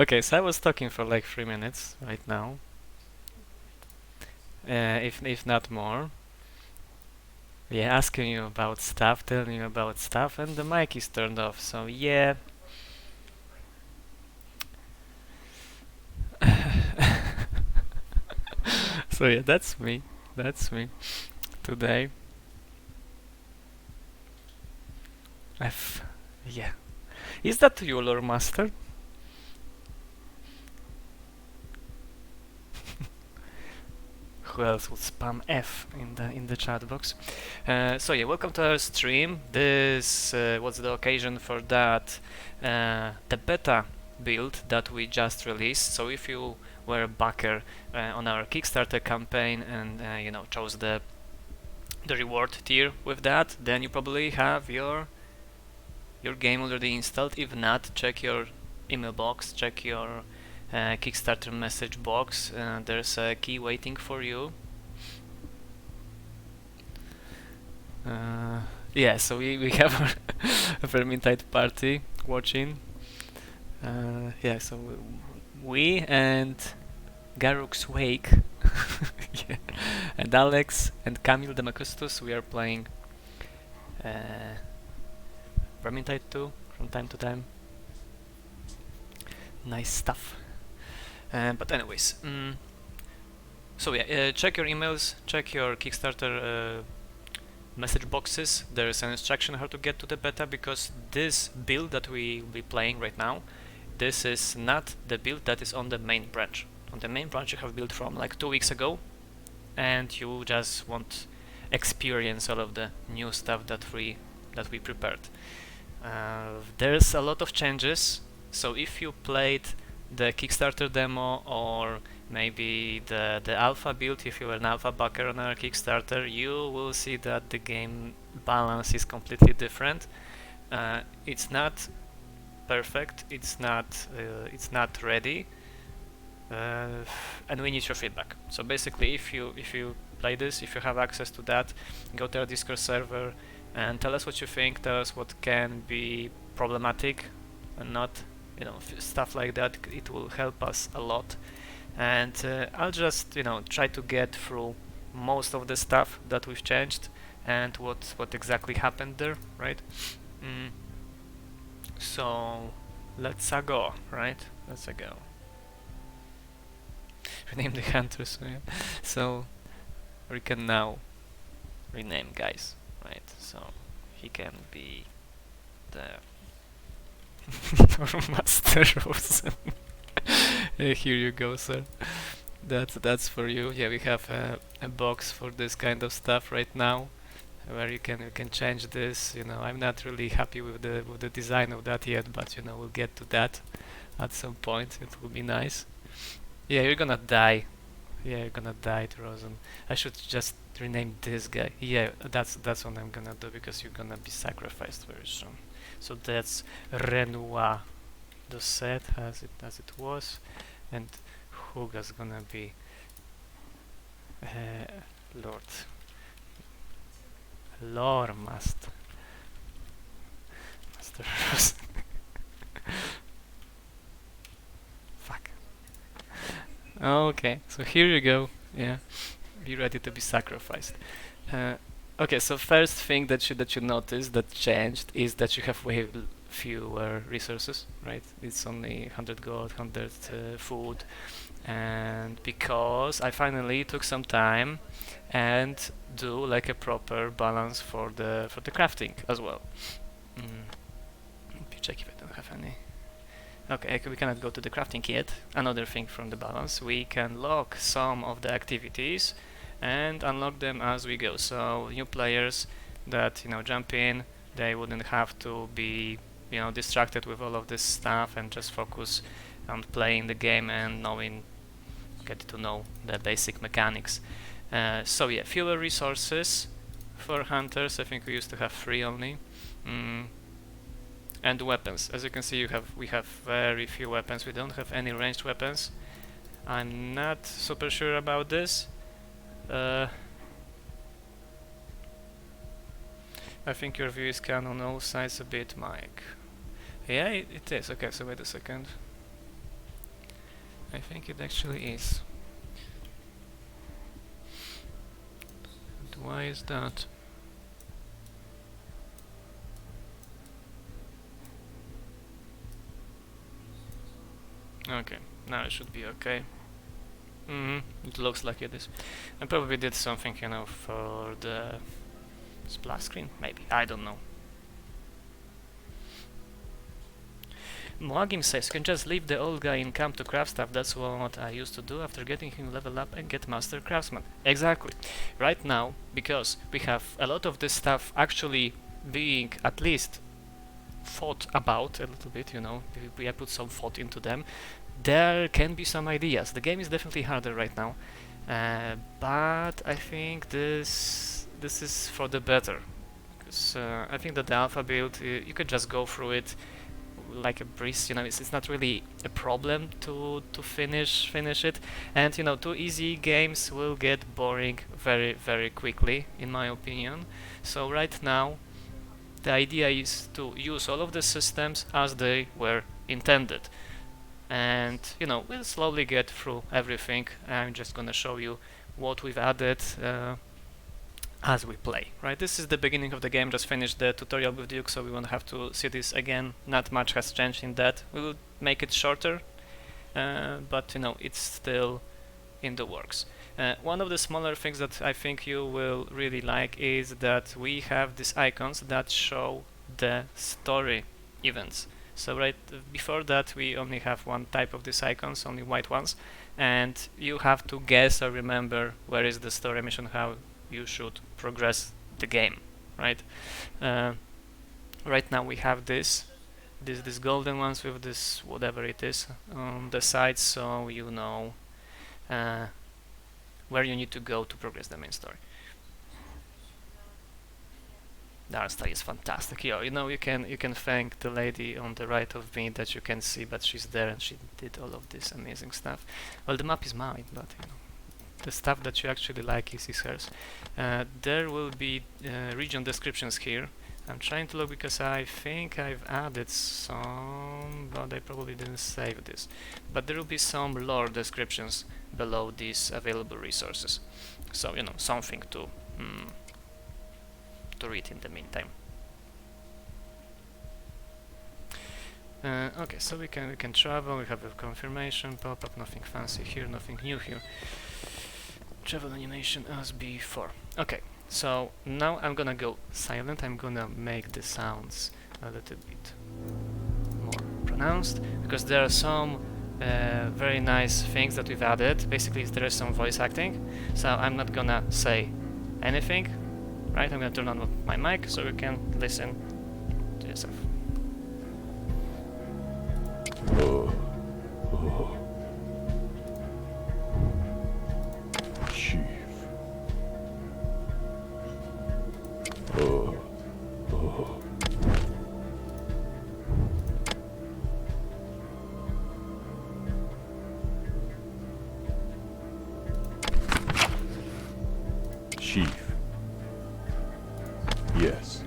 Okay, so I was talking for like 3 minutes right now, if not more. Yeah, asking you about stuff, telling you about stuff, and the mic is turned off. So yeah. So yeah, that's me. That's me today. F. Yeah. Is that you, Lore Master? Who else would spam F in the chat box? So yeah, welcome to our stream. This what's the occasion for that? The beta build that we just released. So if you were a backer on our Kickstarter campaign and chose the reward tier with that, then you probably have your game already installed. If not, check your email box, check your Kickstarter message box. There's a key waiting for you. Yeah, so we have a Vermintide party watching. Yeah, so we and Garruk's Wake yeah. and Alex and Camille Demacustus, we are playing Vermintide 2 from time to time. Nice stuff. But anyways, so yeah, check your emails, check your Kickstarter message boxes. There is an instruction how to get to the beta, because this build that we will be playing right now, this is not the build that is on the main branch. On the main branch you have built from like 2 weeks ago, and you just want experience all of the new stuff that we prepared. There's a lot of changes, so if you played the Kickstarter demo or maybe the alpha build, if you were an alpha backer on our Kickstarter, you will see that the game balance is completely different. It's not perfect, it's not ready, and we need your feedback. So basically, if you play this, if you have access to that, go to our Discord server and tell us what you think, tell us what can be problematic and not, stuff like that. It will help us a lot, and I'll just try to get through most of the stuff that we've changed and what exactly happened there, right? So let's go, right? Let's go. Rename the hunters. So, yeah. So we can now rename guys, right? So he can be the Master Rosen. Here you go, sir. That's for you. Yeah, we have a box for this kind of stuff right now, where you can change this. I'm not really happy with the design of that yet, but we'll get to that at some point. It will be nice. Yeah, you're gonna die. Yeah, you're gonna die, Rosen. I should just rename this guy. Yeah, that's what I'm gonna do, because you're gonna be sacrificed very soon. So that's Renoir the set as it was, and Huga's gonna be Lord Master Rosen. Fuck. Okay, so here you go. Yeah, be ready to be sacrificed. Okay, so first thing that you notice that changed is that you have way fewer resources, right? It's only 100 gold, 100 food, and because I finally took some time and do like a proper balance for the crafting as well. Let me check if I don't have any. Okay, we cannot go to the crafting yet. Another thing from the balance, we can lock some of the activities and unlock them as we go. So new players that jump in, they wouldn't have to be distracted with all of this stuff and just focus on playing the game and get to know the basic mechanics. So yeah, fewer resources for hunters. I think we used to have 3 only. And weapons. As you can see, we have very few weapons. We don't have any ranged weapons. I'm not super sure about this. I think your view is scanned on all sides a bit, Mike. Yeah, it is. Okay, so wait a second. I think it actually is. And why is that? Okay, now it should be okay. It looks like it is. I probably did something, you know, for the splash screen, maybe, I don't know. Moagim says, you can just leave the old guy in camp to craft stuff. That's what I used to do after getting him level up and get master craftsman. Exactly. Right now, because we have a lot of this stuff actually being at least thought about a little bit, you know, we put some thought into them, there can be some ideas. The game is definitely harder right now, but I think this is for the better. Because I think that the alpha build, you could just go through it like a breeze, you know, it's not really a problem to finish it, and you know, too easy games will get boring very quickly, in my opinion. So right now the idea is to use all of the systems as they were intended, and you know, we'll slowly get through everything. I'm just gonna show you what we've added as we play. Right, this is the beginning of the game. Just finished the tutorial with Duke, so we won't have to see this again. Not much has changed in that. We will make it shorter, but you know, it's still in the works. One of the smaller things that I think you will really like is that we have these icons that show the story events. So right before that we only have one type of these icons, only white ones, and you have to guess or remember where is the story mission, how you should progress the game, right? Right now we have these golden ones with this whatever it is on the side, so you know where you need to go to progress the main story. The art style is fantastic. You know, you can thank the lady on the right of me that you can see, but she's there and she did all of this amazing stuff. Well, the map is mine, but you know, the stuff that you actually like is hers. There will be region descriptions here. I'm trying to look because I think I've added some, but I probably didn't save this. But there will be some lore descriptions below these available resources. So you know, something to read in the meantime. Okay, so we can travel. We have a confirmation pop-up. Nothing fancy here, nothing new here. Travel animation as before. Okay, so now I'm gonna go silent. I'm gonna make the sounds a little bit more pronounced because there are some very nice things that we've added. Basically, there is some voice acting, so I'm not gonna say anything, right? I'm gonna turn on my mic so you can listen to yourself. Chief. Yes.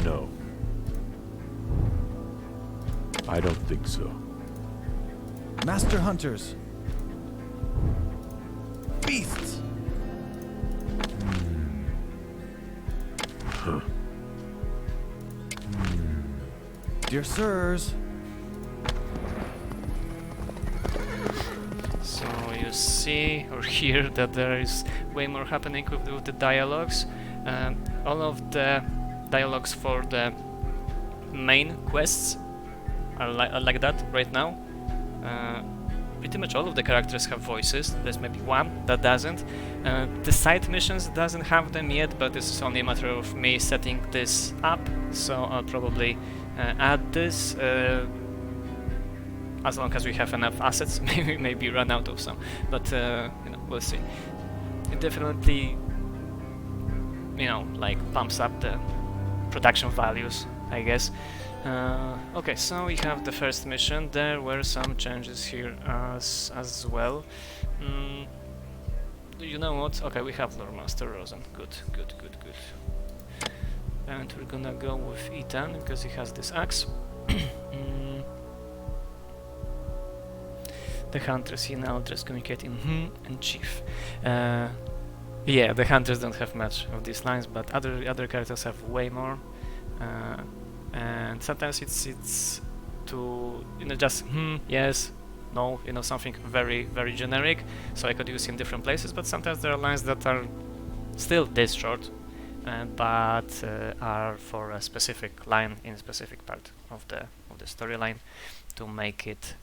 No. I don't think so. Master hunters. Beasts. Huh. Dear sirs. So you see or hear that there is way more happening with the dialogues. All of the dialogues for the main quests are like that right now. Pretty much all of the characters have voices. There's maybe one that doesn't. The side missions doesn't have them yet, but this is only a matter of me setting this up, so I'll probably add this as long as we have enough assets. maybe run out of some, but you know, we'll see. It definitely, you know, like pumps up the production values, I guess. Okay, so we have the first mission. There were some changes here as well. You know what? Okay, we have Lore Master Rosen. Good. And we're gonna go with Ethan because he has this axe. The hunters in Alders communicate in and chief. Yeah, the hunters don't have much of these lines, but other characters have way more. And sometimes it's to just yes, no, something very generic, so I could use in different places. But sometimes there are lines that are still this short, but are for a specific line in a specific part of the storyline to make it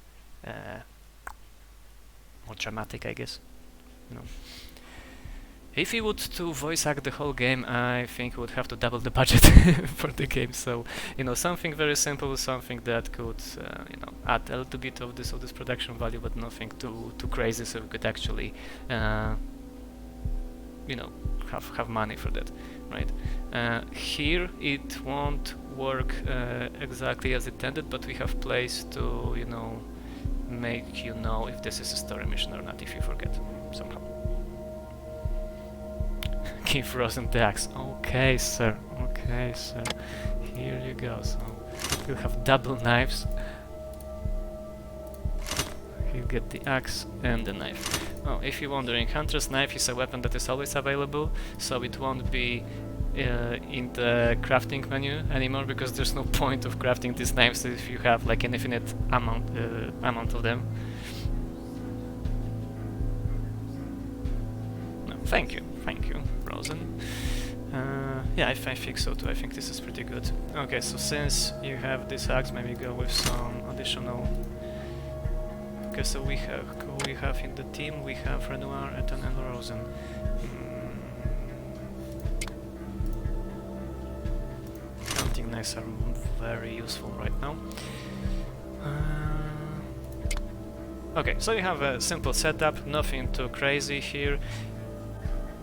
more dramatic, I guess. If he would to voice act the whole game, I think he would have to double the budget for the game. So, something very simple, something that could, add a little bit of this production value, but nothing too crazy, so we could actually, have money for that, right? Here it won't work exactly as intended, but we have place to, make you know if this is a story mission or not, if you forget somehow. Give Rosen the axe. Okay, sir. Okay, sir. Here you go. So you have double knives. You get the axe and the knife. Oh, if you're wondering, Hunter's knife is a weapon that is always available, so it won't be in the crafting menu anymore, because there's no point of crafting these knives if you have like an infinite amount of them. No, thank you, Rosen. Yeah, I think so too. I think this is pretty good. Okay, so since you have this axe, maybe go with some additional. Okay, so we have in the team, we have Renoir, Eton and Rosen. Hunting knives are very useful right now. Okay, so you have a simple setup, nothing too crazy here.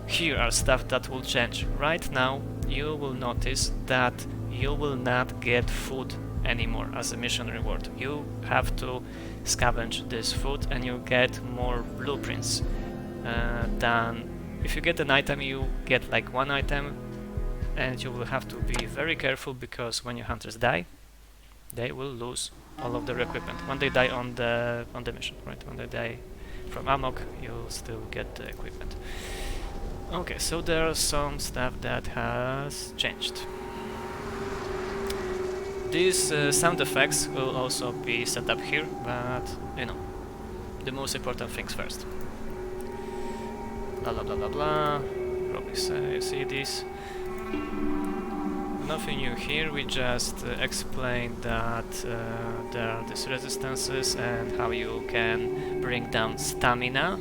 Here are stuff that will change. Right now, you will notice that you will not get food anymore as a mission reward. You have to scavenge this food and you get more blueprints than if you get an item. You get like one item, and you will have to be very careful, because when your hunters die, they will lose all of their equipment when they die on the mission, right? When they die from amok, you'll still get the equipment. Okay, so there are some stuff that has changed. These sound effects will also be set up here, but the most important things first. Blah blah blah blah blah. Probably see this. Nothing new here. We just explained that there are these resistances and how you can bring down stamina.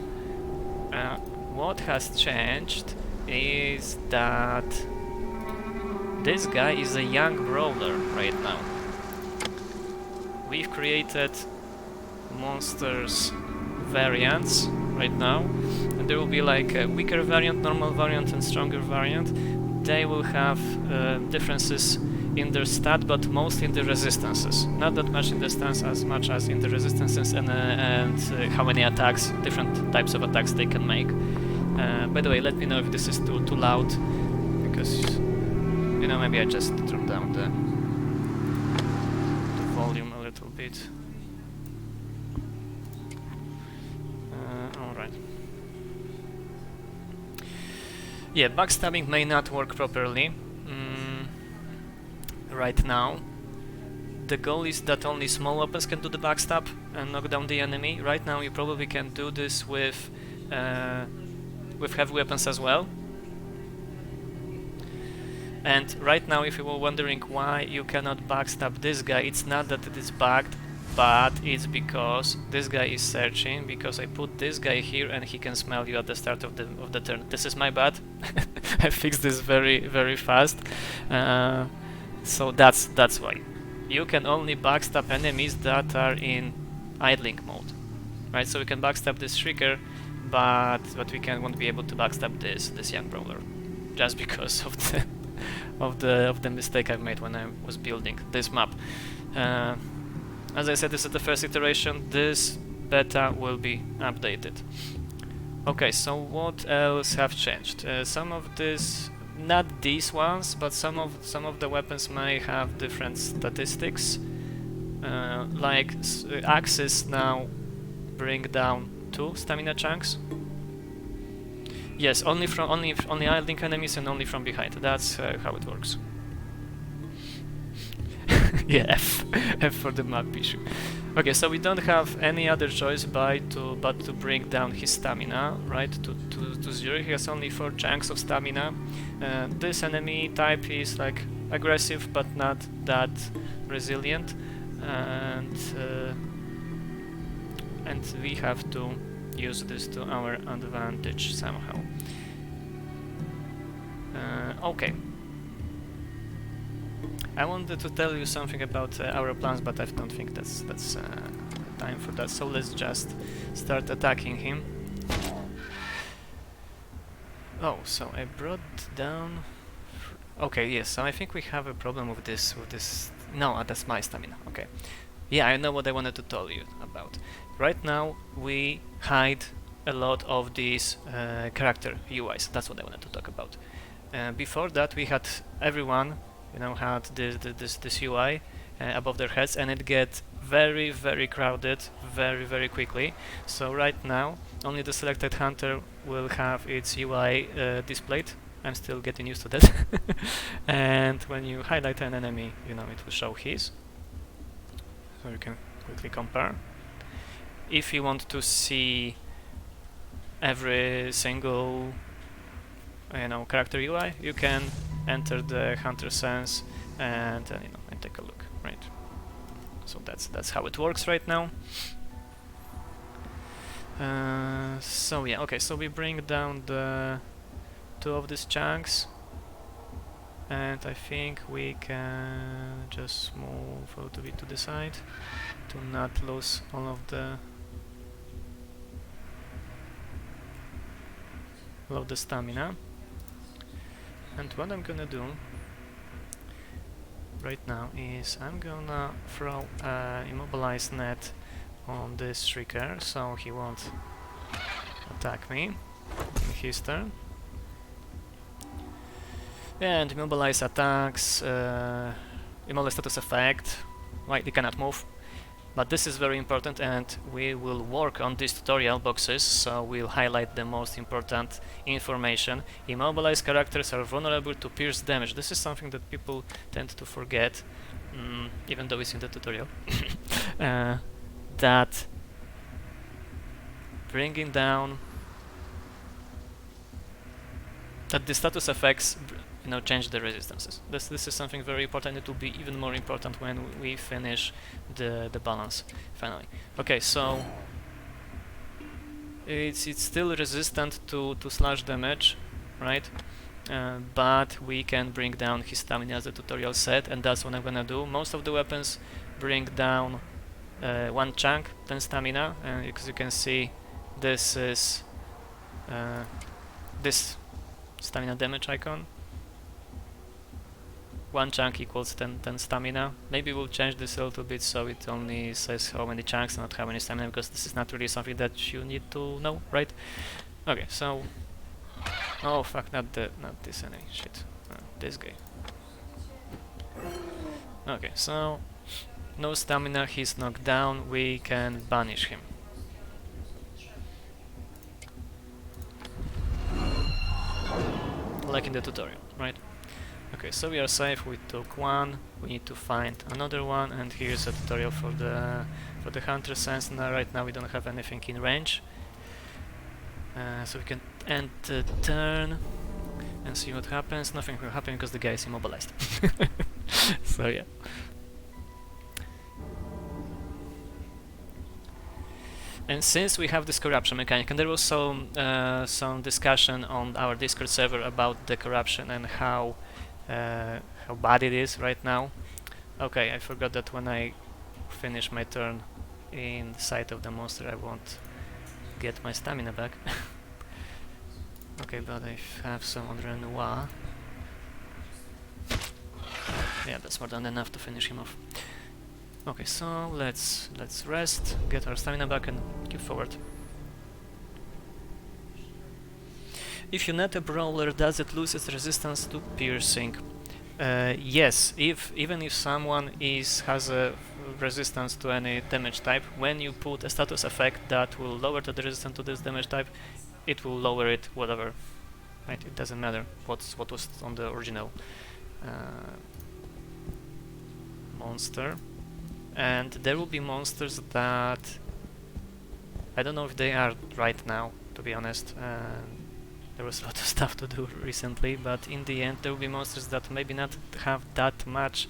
What has changed is that this guy is a young brawler right now. We've created monsters variants right now, and there will be like a weaker variant, normal variant and stronger variant. They will have differences in their stat, but mostly in the resistances. Not that much in the stats as much as in the resistances and how many attacks, different types of attacks they can make. By the way, let me know if this is too loud, because maybe I just turn down the volume a little bit. Alright. Yeah, backstabbing may not work properly right now. The goal is that only small weapons can do the backstab and knock down the enemy. Right now you probably can do this with heavy weapons as well. And right now, if you were wondering why you cannot backstab this guy, it's not that it is bugged, but it's because this guy is searching, because I put this guy here and he can smell you at the start of the turn. This is my bad. I fixed this very fast. So that's why. You can only backstab enemies that are in idling mode. Right, so we can backstab this Shrieker, but we won't be able to backstab this young brawler, just because of the mistake I made when I was building this map. As I said, this is the first iteration. This beta will be updated. Okay, so what else have changed? Some of this, not these ones, but some of the weapons may have different statistics. Like axes now bring down 2 stamina chunks. Yes, only idling enemies and only from behind. That's how it works. Yeah, F for the map issue. Okay, so we don't have any other choice but to bring down his stamina, right, to 0. He has only 4 chunks of stamina. This enemy type is like aggressive but not that resilient, and we have to use this to our advantage somehow. Okay. I wanted to tell you something about our plans, but I don't think that's time for that. So let's just start attacking him. Oh, so I brought down. Okay, yes. So I think we have a problem with this. No, that's my stamina. Okay. Yeah, I know what I wanted to tell you about. Right now we hide a lot of these character UIs. That's what I wanted to talk about. Before that, we had everyone, you know, had this UI above their heads, and it gets very, very crowded very quickly. So right now, only the selected hunter will have its UI displayed. I'm still getting used to that. And when you highlight an enemy, you know, it will show his. So you can quickly compare. If you want to see every single, you know, character UI, you can enter the hunter sense and you know, and take a look, right? So that's how it works right now. So yeah, okay. So we bring down the 2 of these chunks, and I think we can just move a little bit to the side to not lose all of the stamina. And what I'm gonna do right now is I'm gonna throw immobilized net on this Shrieker so he won't attack me in his turn. And immobilize attacks, immobilize status effect, right, they cannot move. But this is very important, and we will work on these tutorial boxes, so we'll highlight the most important information. Immobilized characters are vulnerable to pierce damage. This is something that people tend to forget, even though it's in the tutorial. That bringing down that the status effects, you know, change the resistances. This is something very important. It will be even more important when we finish the balance finally. Okay, so it's still resistant to slash damage, right? But we can bring down his stamina as the tutorial said, and that's what I'm gonna do. Most of the weapons bring down 1 chunk, 10 stamina, and as you can see, this is this stamina damage icon. 1 chunk equals 10 stamina. Maybe we'll change this a little bit so it only says how many chunks and not how many stamina, because this is not really something that you need to know, right? Okay, so oh fuck, not this enemy, shit, this guy. Okay, so no stamina, he's knocked down, we can banish him. Like in the tutorial, right? Okay, so we are safe, we took 1, we need to find another one, and here's a tutorial for the hunter sense. Now, right now we don't have anything in range, so we can end the turn and see what happens. Nothing will happen because the guy is immobilized. So yeah. And since we have this corruption mechanic, and there was some discussion on our Discord server about the corruption and how bad it is right now. Okay, I forgot that when I finish my turn in sight of the monster, I won't get my stamina back. Okay, but I have some adrenaline. Yeah, that's more than enough to finish him off. Okay, so let's rest, get our stamina back, and keep forward. If you net a brawler, does it lose its resistance to piercing? Yes, even if someone has a resistance to any damage type, when you put a status effect that will lower the resistance to this damage type, it will lower it whatever. Right? It doesn't matter what was on the original monster. And there will be monsters that I don't know if they are right now, to be honest. There was a lot of stuff to do recently, but in the end there will be monsters that maybe not have that much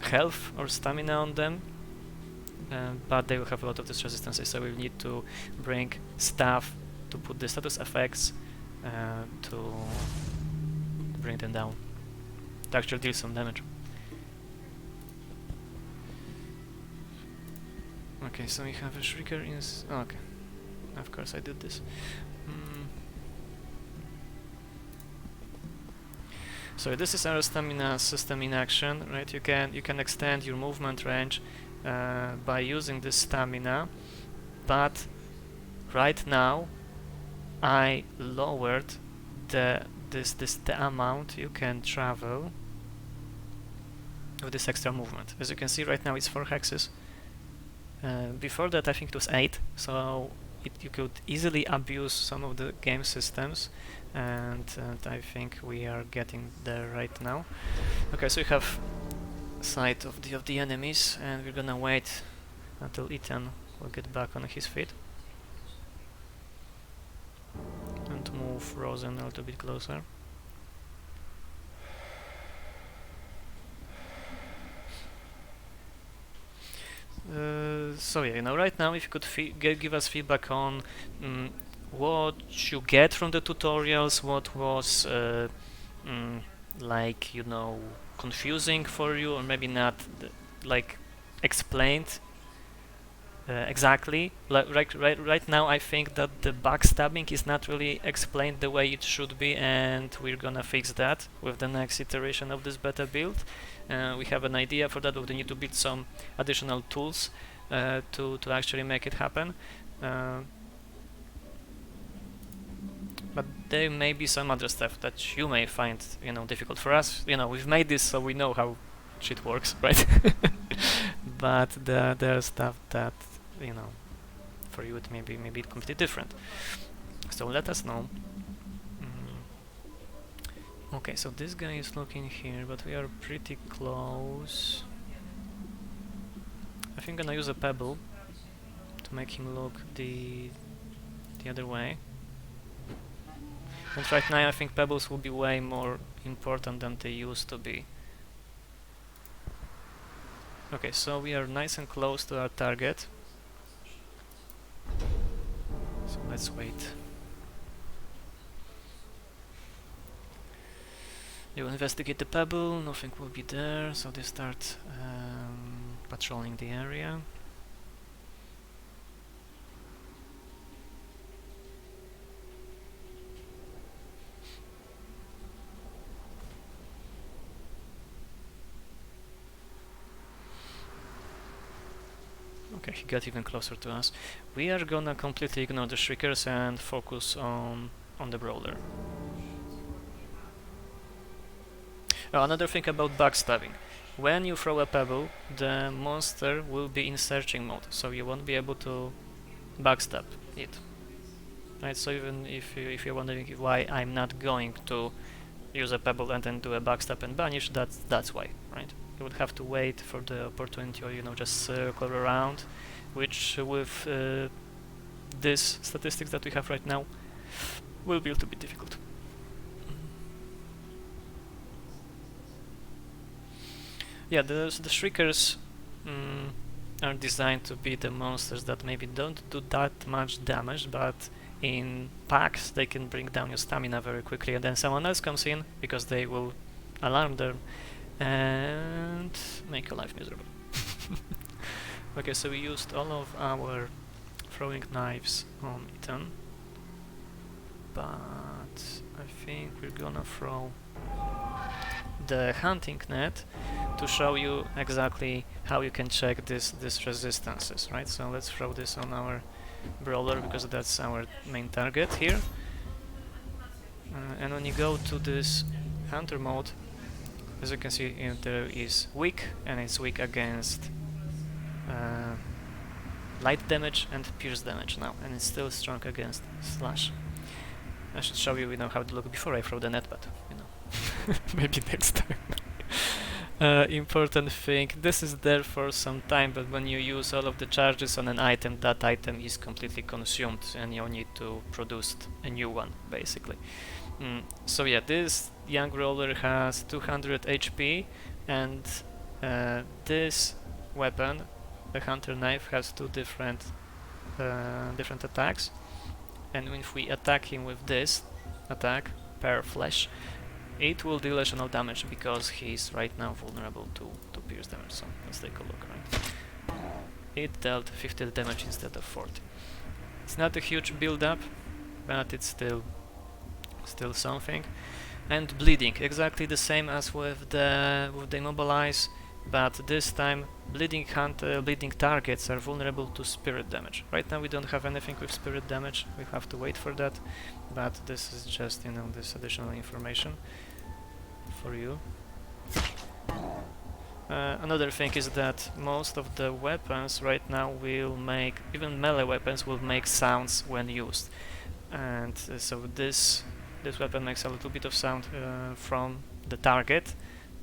health or stamina on them, but they will have a lot of these resistances, so we need to bring stuff to put the status effects to bring them down, to actually deal some damage. Okay, so we have a Shrieker in... okay, of course I did this. So this is our stamina system in action, right? You can extend your movement range by using this stamina, but right now I lowered the amount you can travel with this extra movement. As you can see right now it's 4 hexes. Before that I think it was 8, so you could easily abuse some of the game systems, and I think we are getting there right now. Okay, so we have sight of the enemies, and we're gonna wait until Ethan will get back on his feet and move Rosen a little bit closer. So yeah, right now if you could give us feedback on what you get from the tutorials, what was like, confusing for you, or maybe not like explained exactly. Right now I think that the backstabbing is not really explained the way it should be, and we're gonna fix that with the next iteration of this beta build. We have an idea for that, but we need to build some additional tools to actually make it happen. But there may be some other stuff that you may find difficult. For us, we've made this so we know how shit works, right? But there's stuff that for you it may be completely different. So let us know. Okay, so this guy is looking here, but we are pretty close. I think I'm gonna use a pebble to make him look the other way. And right now I think pebbles will be way more important than they used to be. Okay, so we are nice and close to our target. So let's wait. You investigate the pebble, nothing will be there, so they start patrolling the area. Okay, he got even closer to us. We are gonna completely ignore the Shriekers and focus on the Brawler. Oh, another thing about backstabbing. When you throw a pebble, the monster will be in searching mode, so you won't be able to backstab it. Right, so even if you're wondering why I'm not going to use a pebble and then do a backstab and banish, that's why, right? You would have to wait for the opportunity, or just circle around, which with this statistics that we have right now will be a little bit difficult. Yeah, the Shriekers are designed to be the monsters that maybe don't do that much damage, but in packs they can bring down your stamina very quickly, and then someone else comes in because they will alarm them and make your life miserable. Okay, so we used all of our throwing knives on Ethan, but I think we're gonna throw the hunting net to show you exactly how you can check these resistances, right? So let's throw this on our Brawler because that's our main target here. And when you go to this hunter mode, as you can see, Alder is weak, and it's weak against light damage and pierce damage now, and it's still strong against slash. I should show you, how to look before I throw the net, but maybe next time. Important thing, this is there for some time, but when you use all of the charges on an item, that item is completely consumed and you need to produce a new one, basically. So yeah, this young roller has 200 HP, and this weapon, the hunter knife, has two different attacks, and if we attack him with this attack per flesh, it will deal additional damage because he's right now vulnerable to pierce damage. So let's take a look. Right, it dealt 50 damage instead of 40. It's not a huge build-up, but it's still something. And bleeding, exactly the same as with the immobilize, but this time bleeding targets are vulnerable to spirit damage. Right now we don't have anything with spirit damage, we have to wait for that, but this is just this additional information for you. Another thing is that most of the weapons right now will make, even melee weapons will make sounds when used, and so this weapon makes a little bit of sound from the target.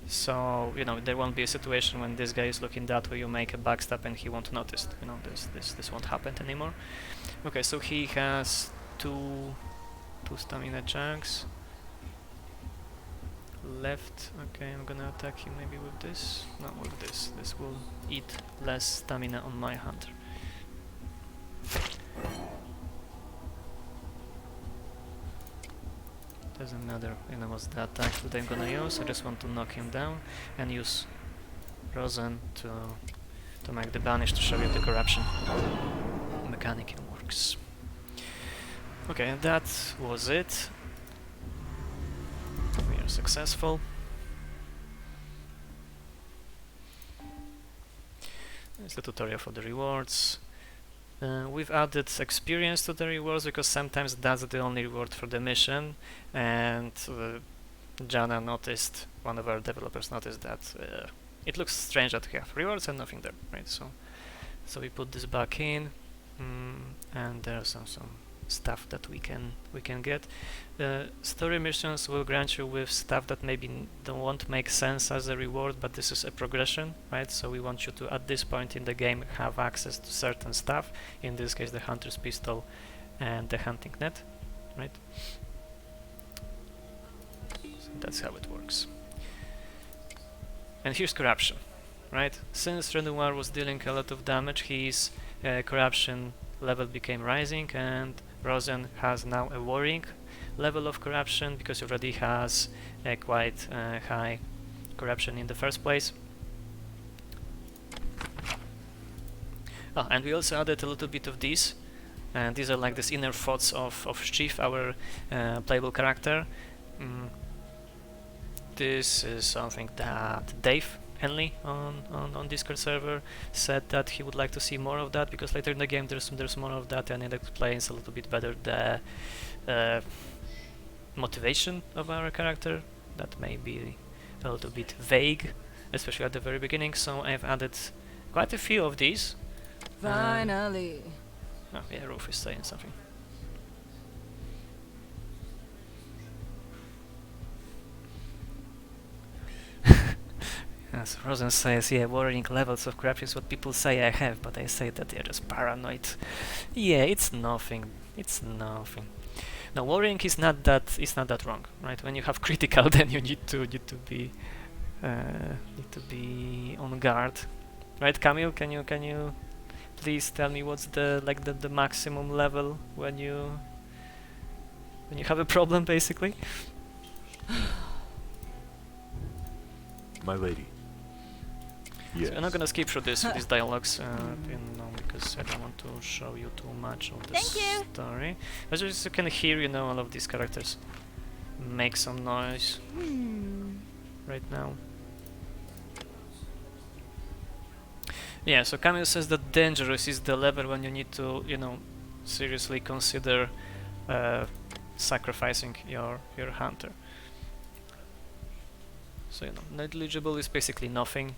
So there won't be a situation when this guy is looking that way, you make a backstab and he won't notice. This won't happen anymore. Okay, so he has two stamina chunks left. Okay, I'm gonna attack him maybe with this. No, with this. This will eat less stamina on my hunter. Doesn't matter, what's the attack that I'm gonna use. I just want to knock him down and use Rosen to make the banish, to show you the corruption mechanic works. Okay, that was it. We are successful. There's the tutorial for the rewards. We've added experience to the rewards because sometimes that's the only reward for the mission, and Jana noticed, one of our developers noticed that it looks strange that we have rewards and nothing there, right? So we put this back in, and there's some stuff that we can get. Story missions will grant you with stuff that maybe won't make sense as a reward, but this is a progression, right? So we want you to, at this point in the game, have access to certain stuff, in this case the hunter's pistol and the hunting net, right? So that's how it works. And here's corruption, right? Since Renoir was dealing a lot of damage, his corruption level became rising, and Rosen has now a worrying level of corruption because he already has a quite high corruption in the first place. Oh, and we also added a little bit of these, and these are like these inner thoughts of Chief, our playable character. This is something that Dave Henley on Discord server said that he would like to see more of that, because later in the game there's more of that, and it explains a little bit better the motivation of our character that may be a little bit vague, especially at the very beginning. So I've added quite a few of these. Finally. Oh yeah, Roof is saying something. As Rosen says, yeah, worrying levels of corruption is what people say I have, but I say that they're just paranoid. Yeah, it's nothing. It's nothing. Now, worrying is not that wrong, right? When you have critical, then you need to be on guard, right? Camille, can you please tell me what's the maximum level when you have a problem, basically? My lady. Yes. So I'm not gonna skip through these dialogues, because I don't want to show you too much of the story. But just you can hear, all of these characters make some noise right now. Yeah, so Camille says that dangerous is the level when you need to, seriously consider sacrificing your hunter. So, you know, negligible is basically nothing.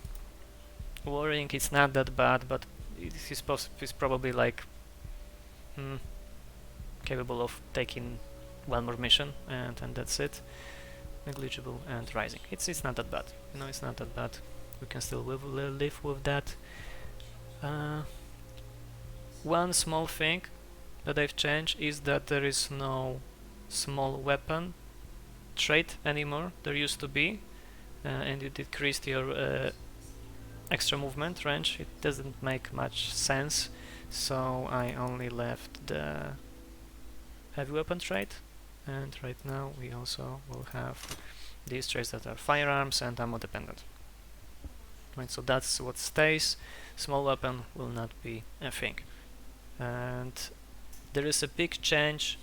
Worrying, it's not that bad, but he's probably like capable of taking one more mission, and that's it. Negligible and rising. It's not that bad. You know, it's not that bad. We can still live with that. One small thing that I've changed is that there is no small weapon trait anymore. There used to be, and you decreased your extra movement range. It doesn't make much sense, so I only left the heavy weapon trait, and right now we also will have these traits that are firearms and ammo dependent. Right, so that's what stays. Small weapon will not be a thing. And there is a big change.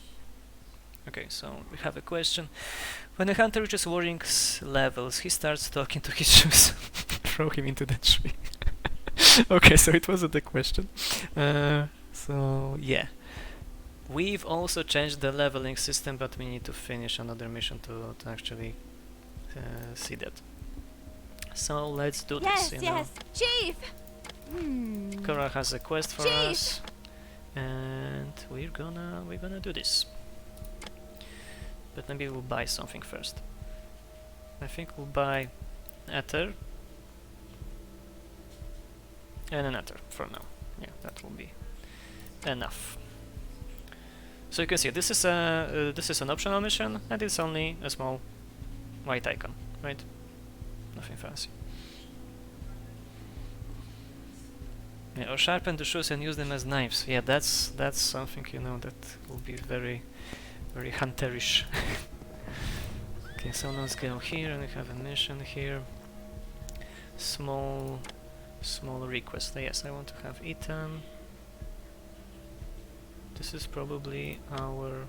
Okay, so we have a question. When a hunter reaches warring's levels, he starts talking to his shoes. Throw him into the tree. Okay, so it wasn't a question. So yeah. We've also changed the leveling system, but we need to finish another mission to actually see that. So let's do Yes, this. yes, Chief. Cora has a quest for Chief! us, and we're gonna do this. But maybe we'll buy something first. I think we'll buy Ether and an Ether for now. Yeah, that will be enough. So you can see this is an optional mission, and it's only a small white icon, right? Nothing fancy. Yeah, or sharpen the shoes and use them as knives. Yeah, that's something, you know, that will be very, very hunterish. Okay, so let's go here, and we have a mission here. Small request. Yes, I want to have Ethan. This is probably our...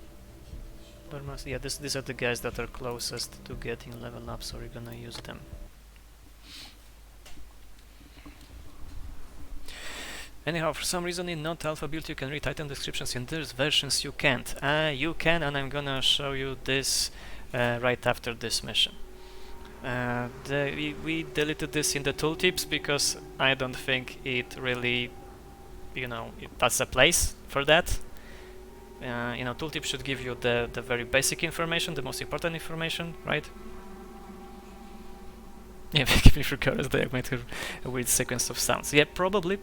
Yeah, these are the guys that are closest to getting level up, so we're gonna use them. Anyhow, for some reason in not-alpha build you can read item descriptions, in these versions you can't. You can, and I'm gonna show you this right after this mission. We deleted this in the tooltips because I don't think it really, you know, that's a place for that. You know, tooltip should give you the very basic information, the most important information, right? Yeah, give me for chorus, they might have a weird sequence of sounds. Yeah, probably.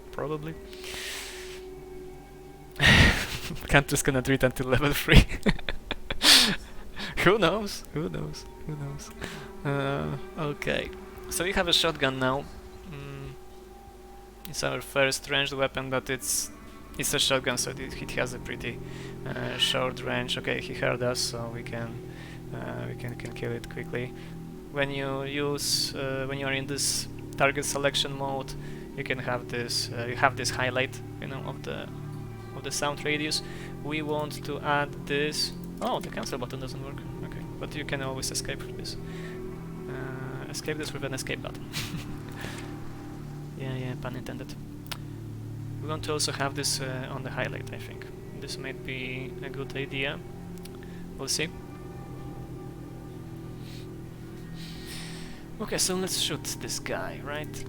Can't just gonna do it until level 3. Who knows? Okay, so we have a shotgun now. It's our first ranged weapon, but it's a shotgun, so it has a pretty short range. Okay, he heard us, so we can kill it quickly. When you use when you are in this target selection mode, you can have this highlight, you know, of the sound radius. We want to add this. Oh, the cancel button doesn't work. Okay, but you can always escape from this. Escape this with an escape button. Yeah, pun intended. We want to also have this on the highlight, I think. This might be a good idea. We'll see. Okay, so let's shoot this guy, right?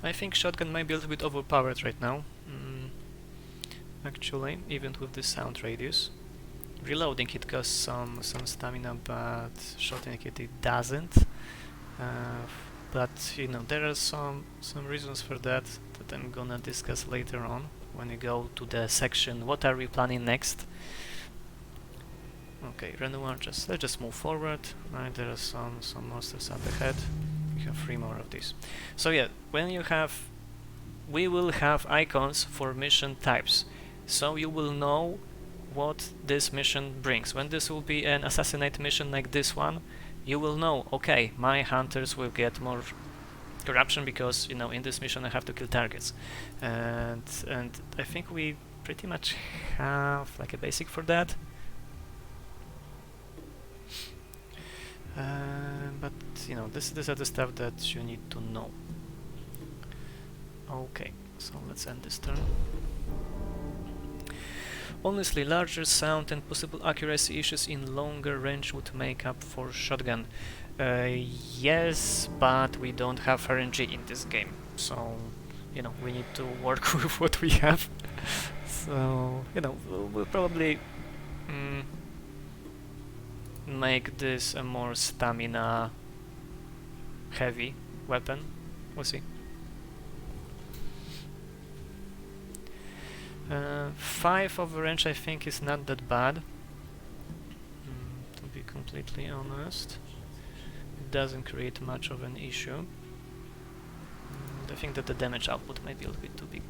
I think shotgun might be a little bit overpowered right now. Actually, even with the sound radius. Reloading it costs some stamina, but shooting it doesn't. But you know, there are some reasons for that I'm gonna discuss later on when we go to the section what are we planning next. Okay, Renoir, let's just move forward. Right, there are some monsters up ahead. We have 3 more of these. So yeah, we will have icons for mission types, so you will know what this mission brings. When this will be an assassinate mission like this one, you will know, okay, my hunters will get more corruption because, you know, in this mission I have to kill targets, and I think we pretty much have like a basic for that. But you know, these are the stuff that you need to know. Okay, so let's end this turn. Honestly, larger sound and possible accuracy issues in longer range would make up for shotgun. Yes, but we don't have RNG in this game, so you know we need to work with what we have. So you know we'll probably make this a more stamina heavy weapon. We'll see. 5 overrange I think is not that bad, to be completely honest. It doesn't create much of an issue. I think that the damage output might be a little bit too big,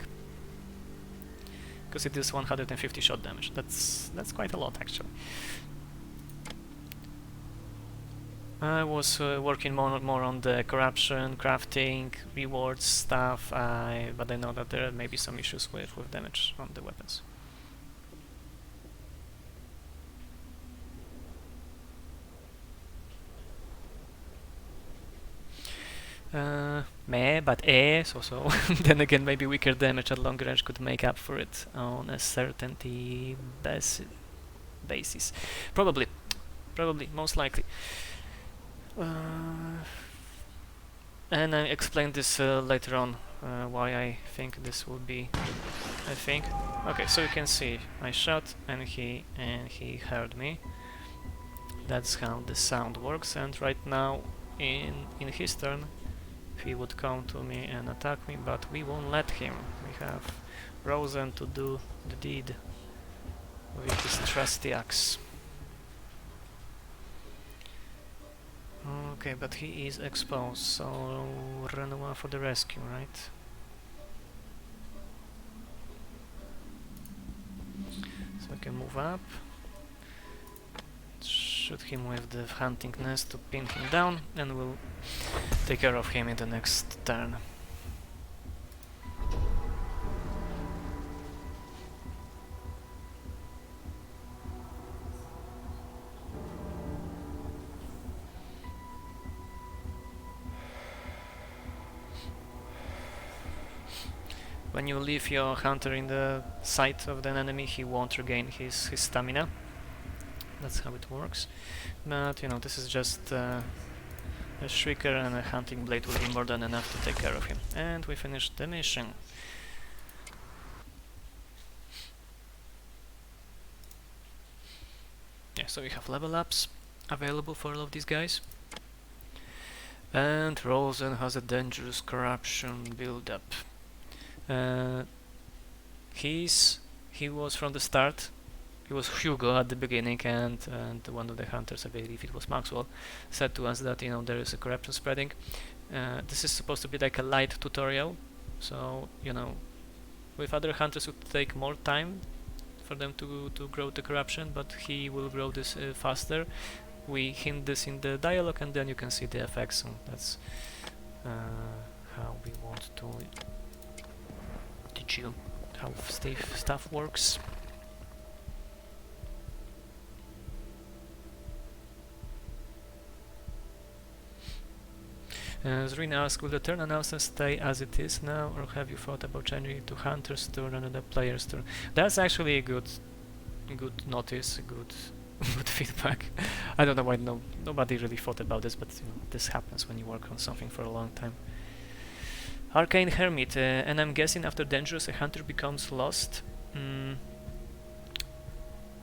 because it is 150 shot damage. That's quite a lot actually. I was working more on the corruption, crafting, rewards stuff, but I know that there may be some issues with damage on the weapons. So then again maybe weaker damage at long range could make up for it on a certainty basis. Probably, most likely. And I explained this later on, why I think this will be a thing. Okay, so you can see I shot and he heard me. That's how the sound works, and right now in his turn he would come to me and attack me, but we won't let him. We have Rosen to do the deed with his trusty axe. Okay, but he is exposed, so Renoir for the rescue, right? So I can move up, shoot him with the hunting nest to pin him down, and we'll take care of him in the next turn. When you leave your hunter in the sight of an enemy, he won't regain his stamina. That's how it works. But you know, this is just a shrieker, and a hunting blade will be more than enough to take care of him. And we finished the mission. Yeah, so we have level ups available for all of these guys. And Rosen has a dangerous corruption build-up. He was from the start. He was Hugo at the beginning, and one of the hunters, I believe it was Maxwell, said to us that, you know, there is a corruption spreading. This is supposed to be like a light tutorial, so you know, with other hunters it would take more time for them to grow the corruption, but he will grow this faster. We hint this in the dialogue, and then you can see the effects. So that's how we want to teach you how stuff works. Zarina asks, will the turn announcement stay as it is now, or have you thought about changing it to Hunter's turn and the player's turn? That's actually a good notice, good feedback. I don't know why nobody really thought about this, but you know, this happens when you work on something for a long time. Arcane Hermit, and I'm guessing after Dangerous a hunter becomes lost.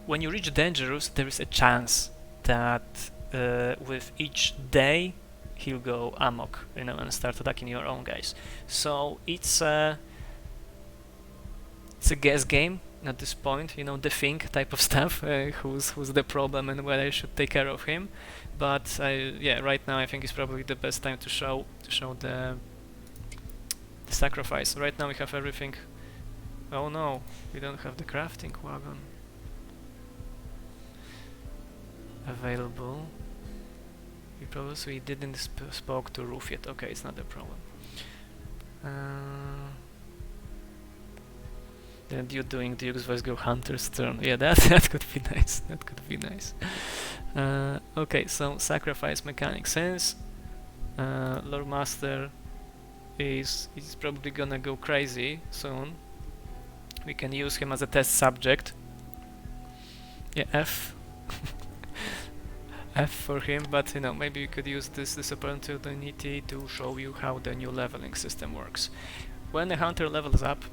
When you reach Dangerous, there is a chance that with each day he'll go amok, you know, and start attacking your own guys. So it's a guess game at this point, you know, the thing type of stuff, who's the problem and whether I should take care of him. But yeah, right now I think it's probably the best time to show the sacrifice. Right now we have everything. Oh no, we don't have the crafting wagon available. We didn't spoke to Roof yet. Okay, it's not a problem. Then you doing Duke's voice go Hunter's turn. Yeah, that could be nice. That could be nice. Okay, so sacrifice mechanic. Since Lord Master is probably gonna go crazy soon, we can use him as a test subject Yeah, F. F for him, but you know, maybe you could use this opportunity to show you how the new leveling system works. When a hunter levels up,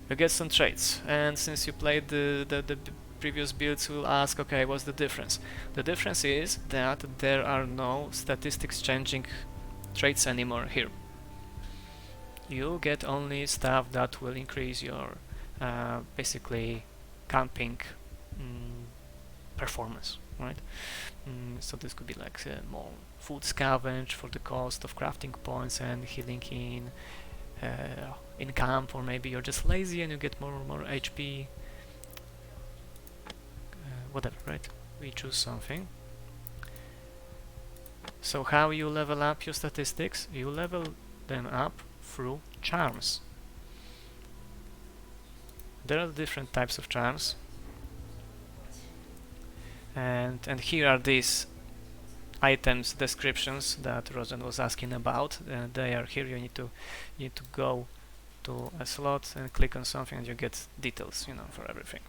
you get some traits, and since you played the previous builds, we'll ask, okay, what's the difference? The difference is that there are no statistics changing traits anymore here. You get only stuff that will increase your basically camping performance, right? So this could be like more food scavenge for the cost of crafting points and healing in camp, or maybe you're just lazy and you get more HP. Whatever, right? We choose something. So how you level up your statistics? You level them up through charms. There are different types of charms, and here are these items descriptions that Rosen was asking about. They are here. You need to go to a slot and click on something, and you get details, you know, for everything.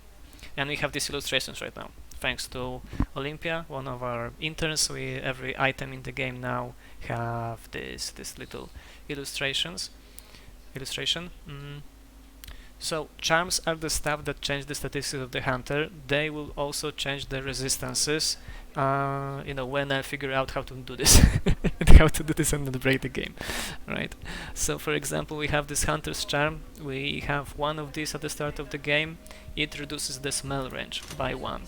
And we have these illustrations right now. Thanks to Olympia, one of our interns, every item in the game now have this little illustration. So charms are the stuff that change the statistics of the hunter. They will also change the resistances. You know, when I figure out how to do this, and not break the game, right? So, for example, we have this hunter's charm. We have one of these at the start of the game. It reduces the smell range by 1.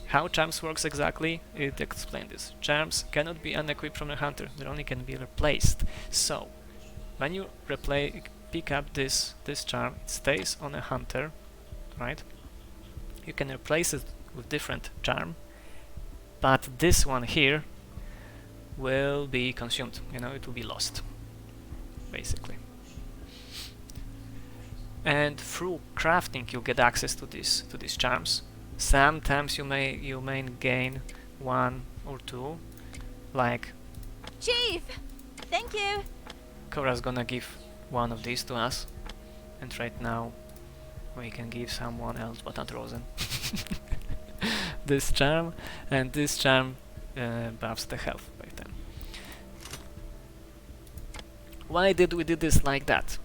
How charms works exactly? It explains this. Charms cannot be unequipped from a hunter. They only can be replaced. So, when you pick up this charm, it stays on a hunter, right? You can replace it with different charm, but this one here will be consumed. You know, it will be lost, basically. And through crafting, you get access to these charms. Sometimes you may gain 1 or 2, like Chief! Thank you! Cora's gonna give one of these to us, and right now we can give someone else but not Rosen this charm, and this charm buffs the health by 10. Why did we do this like that?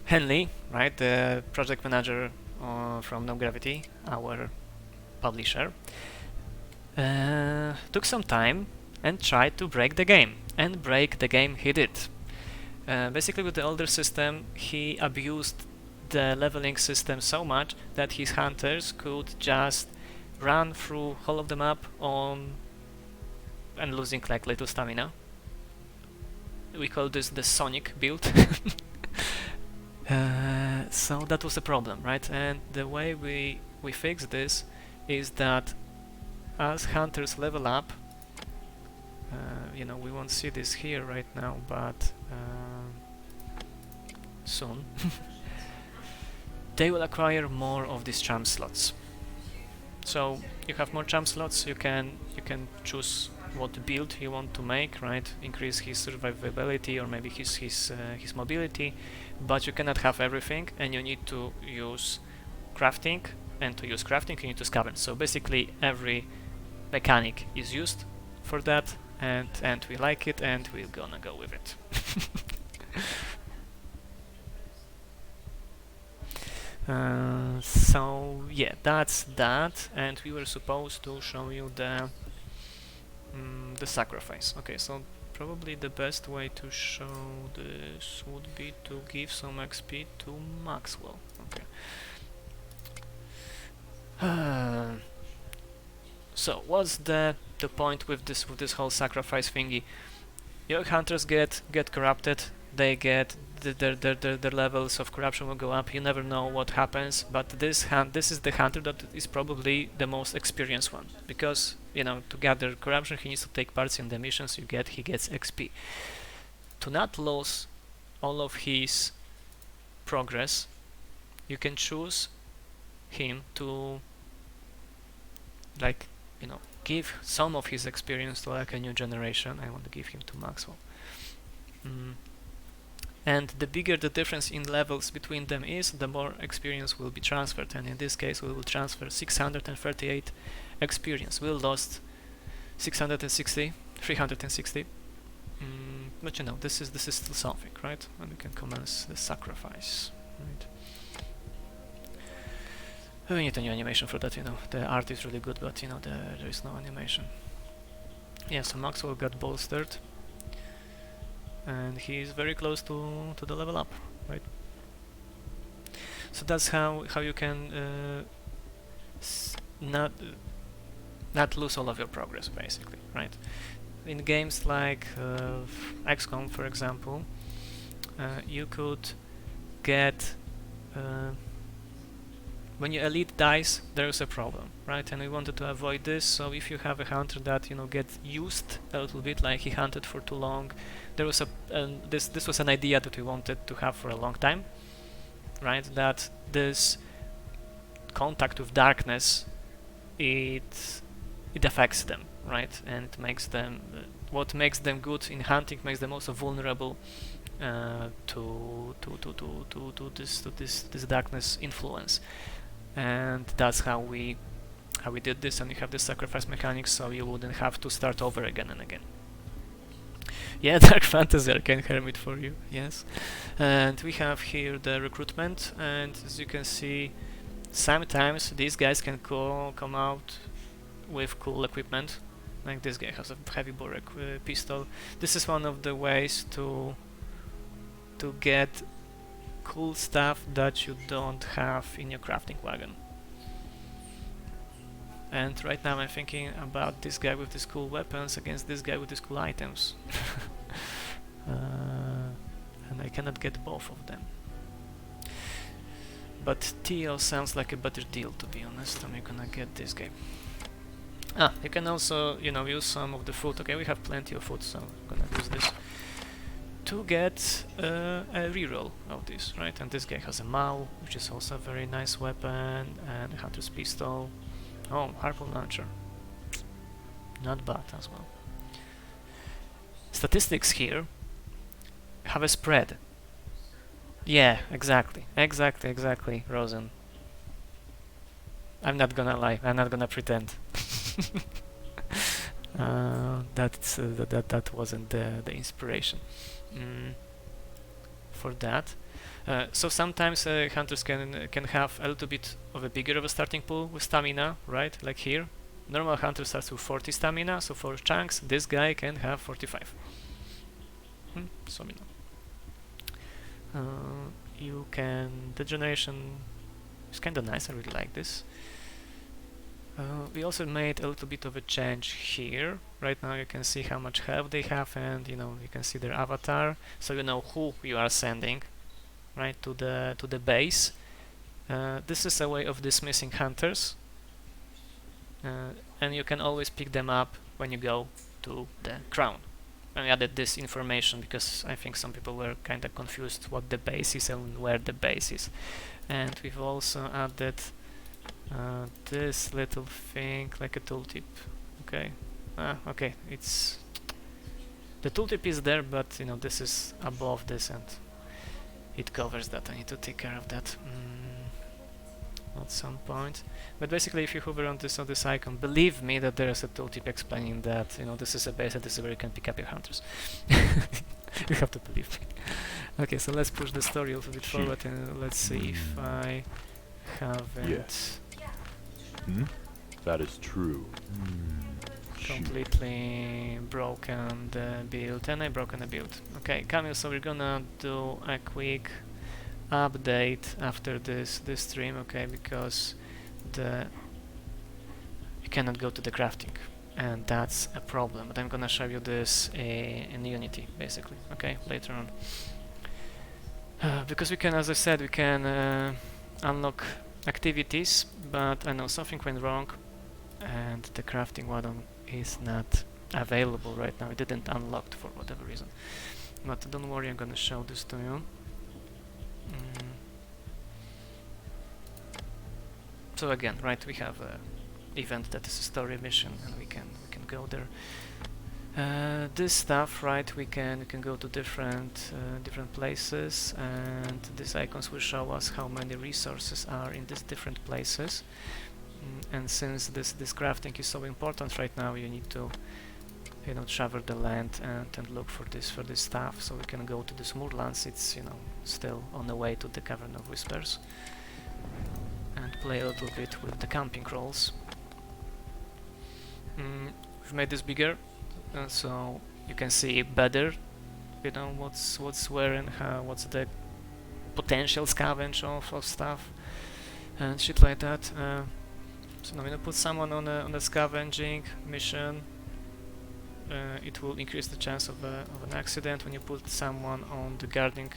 Henley, right, the project manager from No Gravity, our publisher, took some time and tried to break the game, and break the game he did. Basically, with the Alder system, he abused the leveling system so much that his hunters could just run through whole of the map and losing like little stamina. We call this the Sonic build. So that was a problem, right? And the way we fix this is that as hunters level up, you know, we won't see this here right now, but soon they will acquire more of these charm slots. So you have more charm slots. You can choose what build you want to make, right? Increase his survivability or maybe his mobility, but you cannot have everything, and you need to use crafting. And to use crafting, you need to scavenge. So basically, every mechanic is used for that, and we like it, and we're gonna go with it. So yeah, that's that, and we were supposed to show you the sacrifice. Okay, so probably the best way to show this would be to give some XP to Maxwell. Okay. So what's the point with this whole sacrifice thingy? Your hunters get corrupted. They get their levels of corruption will go up. You never know what happens, but this is the hunter that is probably the most experienced one, because you know, to gather corruption he needs to take parts in the missions. He gets XP. To not lose all of his progress, you can choose him to, like, you know, give some of his experience to like a new generation. I want to give him to Maxwell. And the bigger the difference in levels between them is, the more experience will be transferred. And in this case, we will transfer 638 experience. We lost 660, 360. But you know, this is still something, right? And we can commence the sacrifice, right? We need a new animation for that, you know. The art is really good, but you know, there is no animation. Yeah, so Maxwell got bolstered, and he is very close to the level up, right? So that's how you can not lose all of your progress, basically, right? In games like XCOM, for example, you could get when you elite dies, there is a problem, right? And we wanted to avoid this. So if you have a hunter that, you know, gets used a little bit, like he hunted for too long, there was this was an idea that we wanted to have for a long time, right? That this contact with darkness, it affects them, right? And it makes them what makes them good in hunting makes them also vulnerable to this darkness influence. And that's how we did this, and we have this sacrifice mechanics, so you wouldn't have to start over again and again. Yeah, Dark Fantasy Arcane Hermit for you, yes. And we have here the recruitment, and as you can see, sometimes these guys can come out with cool equipment, like this guy has a heavy bore pistol. This is one of the ways to get cool stuff that you don't have in your crafting wagon. And right now I'm thinking about this guy with these cool weapons against this guy with these cool items. And I cannot get both of them. But Theo sounds like a better deal, to be honest. I'm gonna get this guy. You can also, you know, use some of the food. Okay, we have plenty of food, so I'm gonna use this to get a reroll of this, right? And this guy has a Mao, which is also a very nice weapon, and a Hunter's Pistol. Oh, Harpoon Launcher. Not bad as well. Statistics here have a spread. Yeah, exactly, Rosen. I'm not gonna lie, I'm not gonna pretend. That wasn't the inspiration for that. So sometimes hunters can have a little bit of a bigger of a starting pool with stamina, right? Like here, normal hunter starts with 40 stamina, so for chunks this guy can have 45. So you know. You can. The generation is kind of nice. I really like this. We also made a little bit of a change here. Right now you can see how much health they have, and you know, you can see their avatar, so you know who you are sending, right, to the base. This is a way of dismissing hunters, and you can always pick them up when you go to the crown. I added this information because I think some people were kind of confused what the base is and where the base is. And we've also added this little thing, like a tooltip. Okay, okay, it's the tooltip is there, but you know, this is above this and it covers that. I need to take care of that at some point. But basically, if you hover on this icon, believe me that there is a tooltip explaining that, you know, this is a base and this is where you can pick up your hunters. You have to believe me. Okay, so let's push the story a little bit forward and let's see if I haven't that is true. completely broken the build, and I broken the build. Okay, Camille, so we're gonna do a quick update after this stream, okay, because you cannot go to the crafting, and that's a problem. But I'm gonna show you this in Unity, basically, okay, later on. Because we can, as I said, we can unlock activities, but I know something went wrong, and the crafting wagon is not available right now. It didn't unlock for whatever reason. But don't worry, I'm gonna show this to you. So again, right, we have a event that is a story mission, and we can go there. This stuff, right? We can go to different places, and these icons will show us how many resources are in these different places. And since this crafting is so important right now, you need to travel the land and look for this stuff. So we can go to this moorlands. It's still on the way to the Cavern of Whispers, and play a little bit with the camping rolls. We've made this bigger, so you can see better, what's where and how, what's the potential scavenge of stuff and shit like that. So now when you put someone on a scavenging mission, it will increase the chance of an accident. When you put someone on the guarding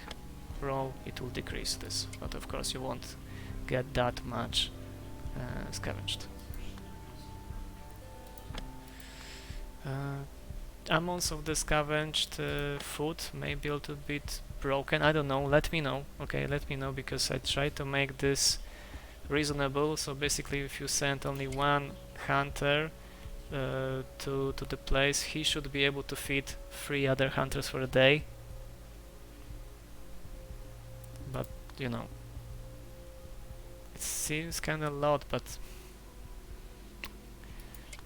role, it will decrease this, but of course you won't get that much scavenged. Amounts of the scavenged food may be a little bit broken. I don't know. Let me know. Okay, let me know, because I try to make this reasonable. So basically, if you send only one hunter to the place, he should be able to feed 3 other hunters for a day. But it seems kind of a lot, but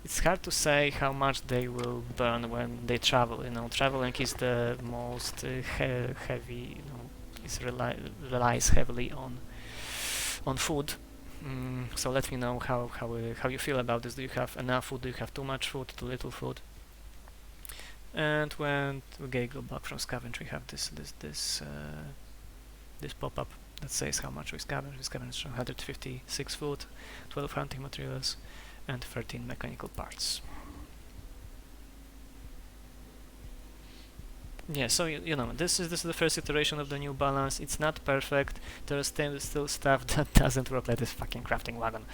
it's hard to say how much they will burn when they travel. Traveling is the most heavy. It relies heavily on food. So let me know how you feel about this. Do you have enough food? Do you have too much food? Too little food? And when we go back from scavenge, we have this pop-up that says how much we scavenge. We scavenge 156 food, 12 hunting materials, and 13 mechanical parts. Yeah, so this is the first iteration of the new balance. It's not perfect. There's still stuff that doesn't work, like this fucking crafting wagon.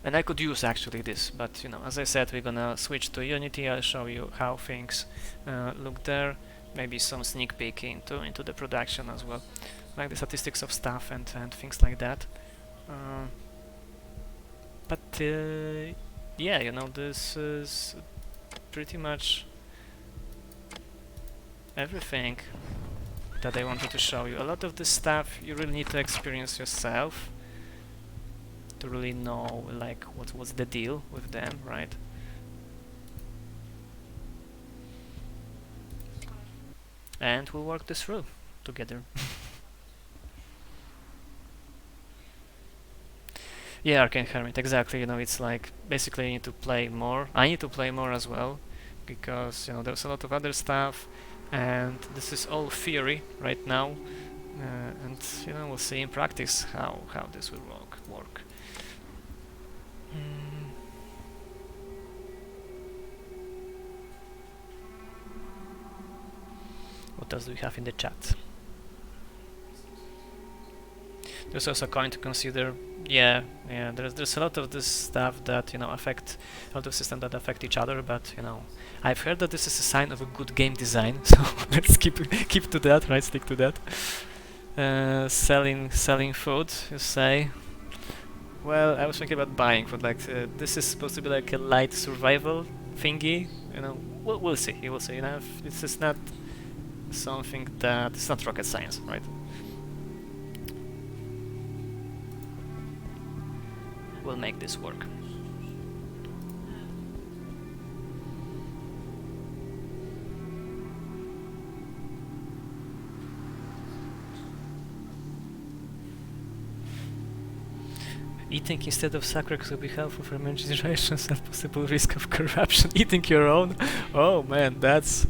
And I could use actually this, but as I said, we're gonna switch to Unity. I'll show you how things look there. Maybe some sneak peek into the production as well, like the statistics of stuff and things like that. But yeah, this is pretty much everything that I wanted to show you. A lot of this stuff you really need to experience yourself to really know like what's the deal with them, right? And we'll work this through together. Yeah, Arcane Hermit, exactly. It's like basically you need to play more. I need to play more as well, because there's a lot of other stuff, and this is all theory right now, and we'll see in practice how this will work. What else do we have in the chat? There's also a coin to consider. Yeah, there's a lot of this stuff that affect a lot of systems that affect each other. But I've heard that this is a sign of a good game design. So let's keep to that, right? Stick to that. Selling food, you say? Well, I was thinking about buying food. Like this is supposed to be like a light survival thingy. We'll see. You will see. This is not something that it's not rocket science, right? We'll make this work. Eating instead of sacred will be helpful for emergency situations and possible risk of corruption. Eating your own? Oh man, that's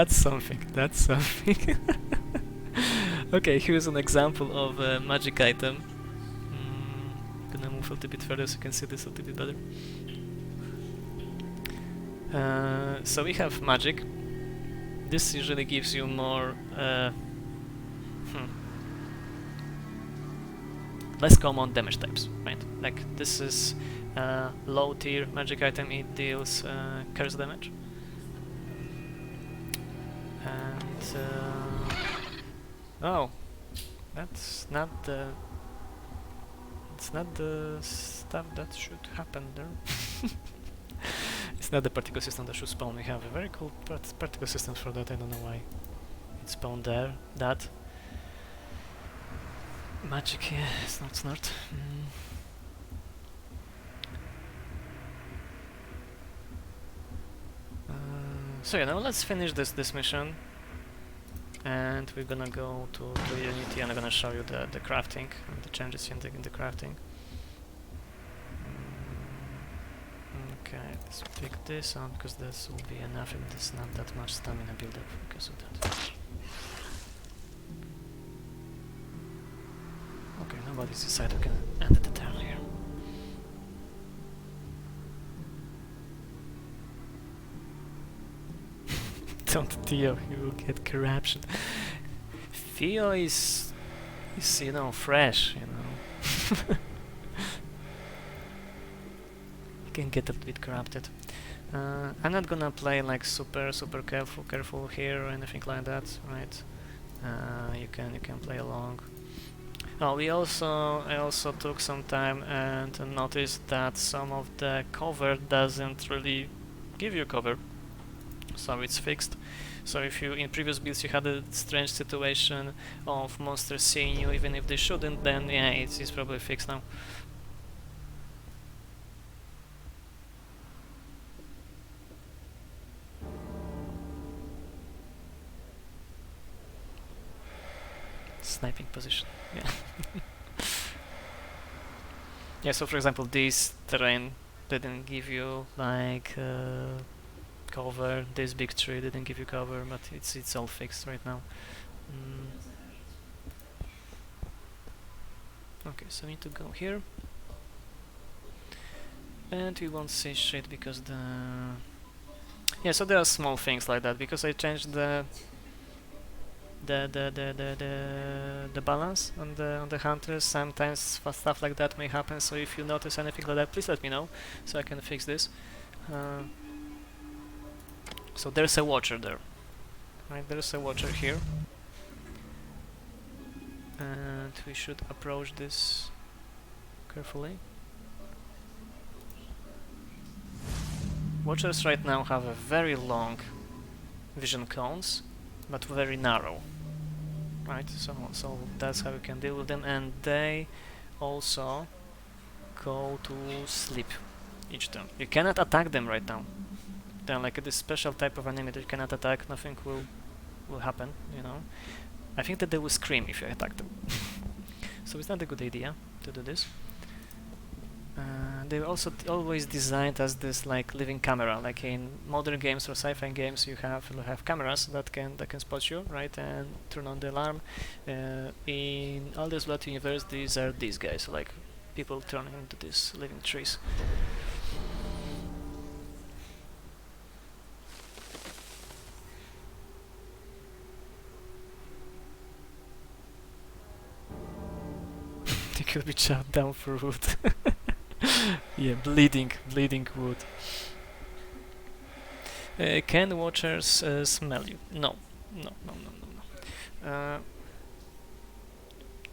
something. That's something. Okay, here's an example of a magic item. Gonna move a little bit further so you can see this a little bit better. So we have magic. This usually gives you more less common damage types, right? Like this is low tier magic item. It deals curse damage, and oh, that's not the stuff that should happen there. It's not the particle system that should spawn. We have a very cool particle system for that. I don't know why it spawned there. That magic, yeah, it's not snort. So yeah, now let's finish this mission, and we're gonna go to Unity, and I'm gonna show you the crafting and the changes in the crafting. Okay, let's pick this on because this will be enough, and there's not that much stamina build up because of that. Okay, nobody's decided we can end the turn here. Don't Theo, you will get corruption. Theo is you know, fresh, you know. He can get a bit corrupted. I'm not gonna play like super careful here or anything like that, right? You can play along. Oh, I also took some time and noticed that some of the cover doesn't really give you cover, so it's fixed. So if you in previous builds you had a strange situation of monsters seeing you even if they shouldn't, then yeah, it's probably fixed now. Sniping position, yeah. Yeah, so for example this terrain didn't give you like cover, this big tree didn't give you cover, but it's all fixed right now. Okay, so we need to go here, and we won't see shit because yeah, so there are small things like that because I changed the balance on the hunters. Sometimes stuff like that may happen, so if you notice anything like that, please let me know so I can fix this. So there's a watcher there, right? There's a watcher here, and we should approach this carefully. Watchers right now have a very long vision cones, but very narrow, right? So that's how you can deal with them, and they also go to sleep each turn. You cannot attack them right now. They're like this special type of enemy that you cannot attack. Nothing will happen, you know. I think that they will scream if you attack them. So it's not a good idea to do this. They're also always designed as this like living camera. Like in modern games or sci-fi games, you have cameras that can spot you, right, and turn on the alarm. In Alder's Blood universe, these are these guys, like people turning into these living trees. They could be chopped down for wood. Yeah, bleeding wood. Can watchers smell you? No.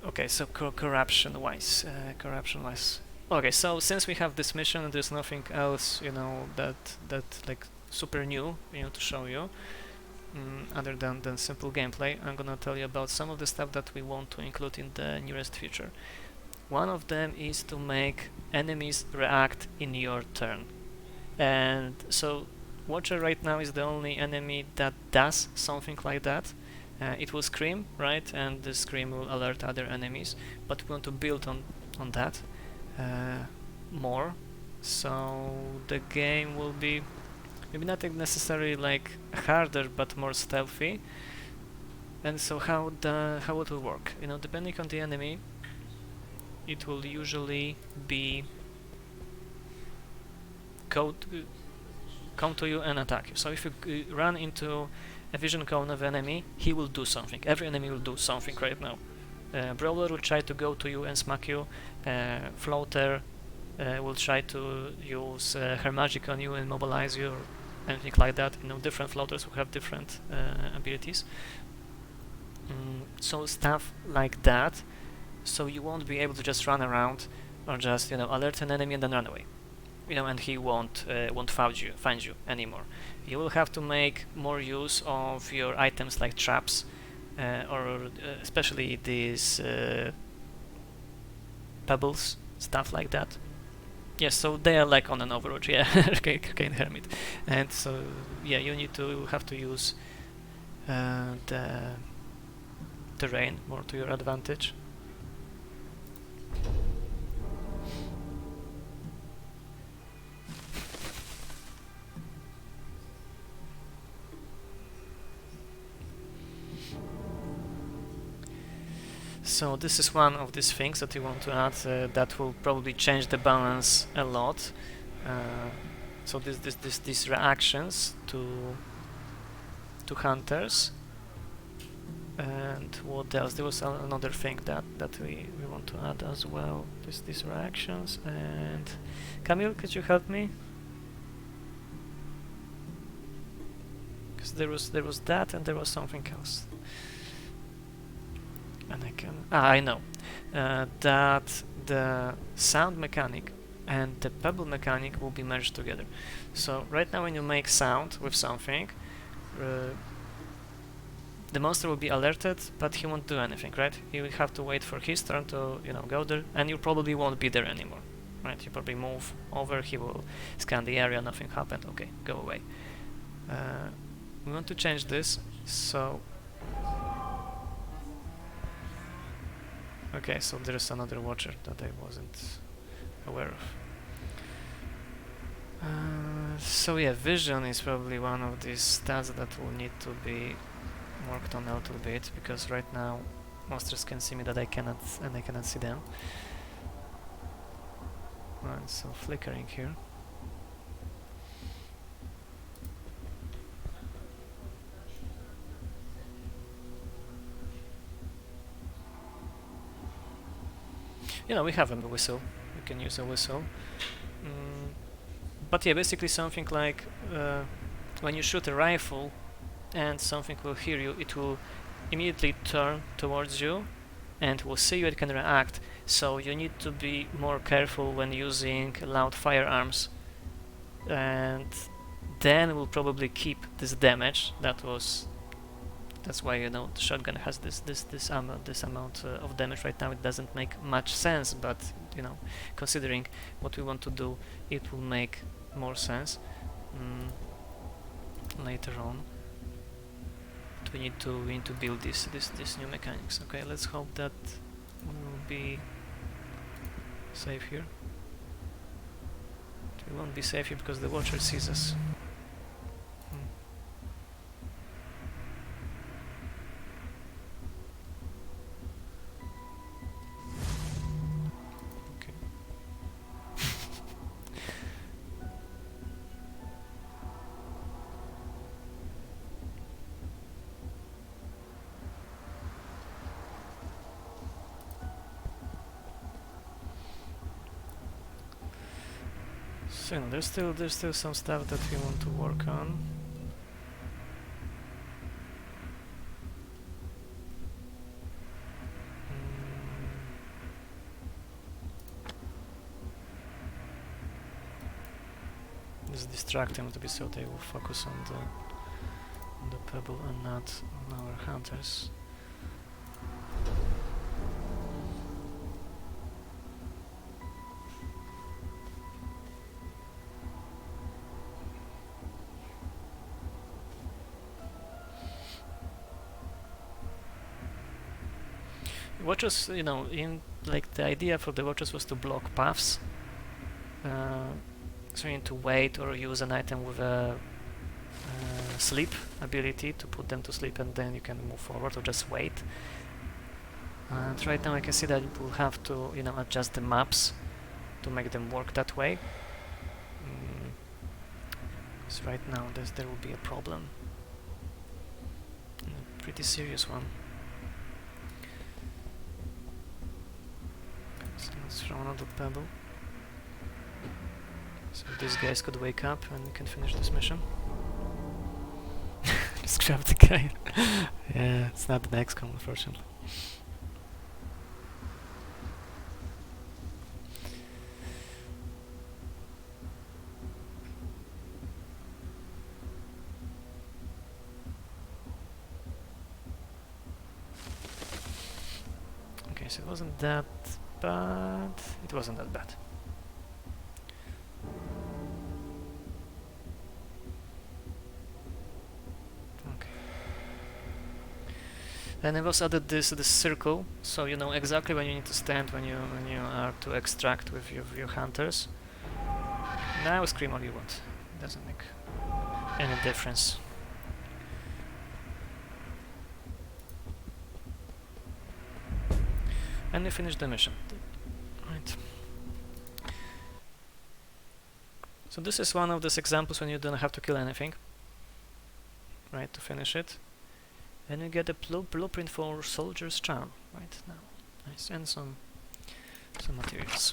Okay, so corruption-wise. Okay, so since we have this mission and there's nothing else, you know, that like super new, you know, to show you, other than simple gameplay, I'm gonna tell you about some of the stuff that we want to include in the nearest future. One of them is to make enemies react in your turn. And so Watcher right now is the only enemy that does something like that. It will scream, right? And the scream will alert other enemies. But we want to build on that more. So the game will be maybe not necessarily like harder, but more stealthy. And so how it will work? You know, depending on the enemy, it will usually be come to you and attack you. So if you run into a vision cone of enemy, he will do something. Every enemy will do something right now. Brawler will try to go to you and smack you. Floater will try to use her magic on you and mobilize you, or anything like that. You know, different floaters will have different abilities. So stuff like that. So you won't be able to just run around or just, you know, alert an enemy and then run away. you know, and he won't find you anymore. You will have to make more use of your items like traps, or especially these pebbles, stuff like that. Yes, so they are like on an Overwatch, yeah, Arcane Hermit, and so yeah, you need to have to use the terrain more to your advantage. So this is one of these things that you want to add that will probably change the balance a lot. So these reactions to hunters. And what else? There was another thing that we want to add as well. These reactions. And Camille, could you help me? Because there was that and there was something else. And I know that the sound mechanic and the pebble mechanic will be merged together. So right now when you make sound with something, the monster will be alerted, but he won't do anything, right? He will have to wait for his turn to, you know, go there, and you probably won't be there anymore, right? You probably move over, he will scan the area, nothing happened, okay, go away. We want to change this, so okay, so there's another watcher that I wasn't aware of. So yeah, vision is probably one of these stats that will need to be worked on a little bit, because right now monsters can see me that I cannot, and I cannot see them. Right, so flickering here. You know, we have a whistle. We can use a whistle. But yeah, basically something like when you shoot a rifle and something will hear you, it will immediately turn towards you and will see you and can react. So you need to be more careful when using loud firearms, and then we'll probably keep this damage. That's why, you know, the shotgun has this amount of damage right now. It doesn't make much sense, but you know, considering what we want to do, it will make more sense later on. But we need to build these new mechanics. Okay, let's hope that we will be safe here. We won't be safe here because the watcher sees us. So, you know, there's still some stuff that we want to work on. Just distract them a bit so they will focus on the pebble and not on our hunters. Watchers, you know, like the idea for the watchers was to block paths. So you need to wait or use an item with a sleep ability to put them to sleep, and then you can move forward, or just wait. And right now I can see that it will have to, you know, adjust the maps to make them work that way. So right now there will be a problem, a pretty serious one. So let's throw another pebble. So these guys could wake up and we can finish this mission. Just grab the guy. Yeah, it's not the XCOM, unfortunately. Anyways, it wasn't that bad. It wasn't that bad. Okay. Then I've also added this circle, so you know exactly when you need to stand when you are to extract with your hunters. Now scream all you want. Doesn't make any difference. And we finished the mission. Right. So this is one of those examples when you don't have to kill anything, right, to finish it. And you get a blueprint for Soldier's Charm, right now. Nice, and some materials.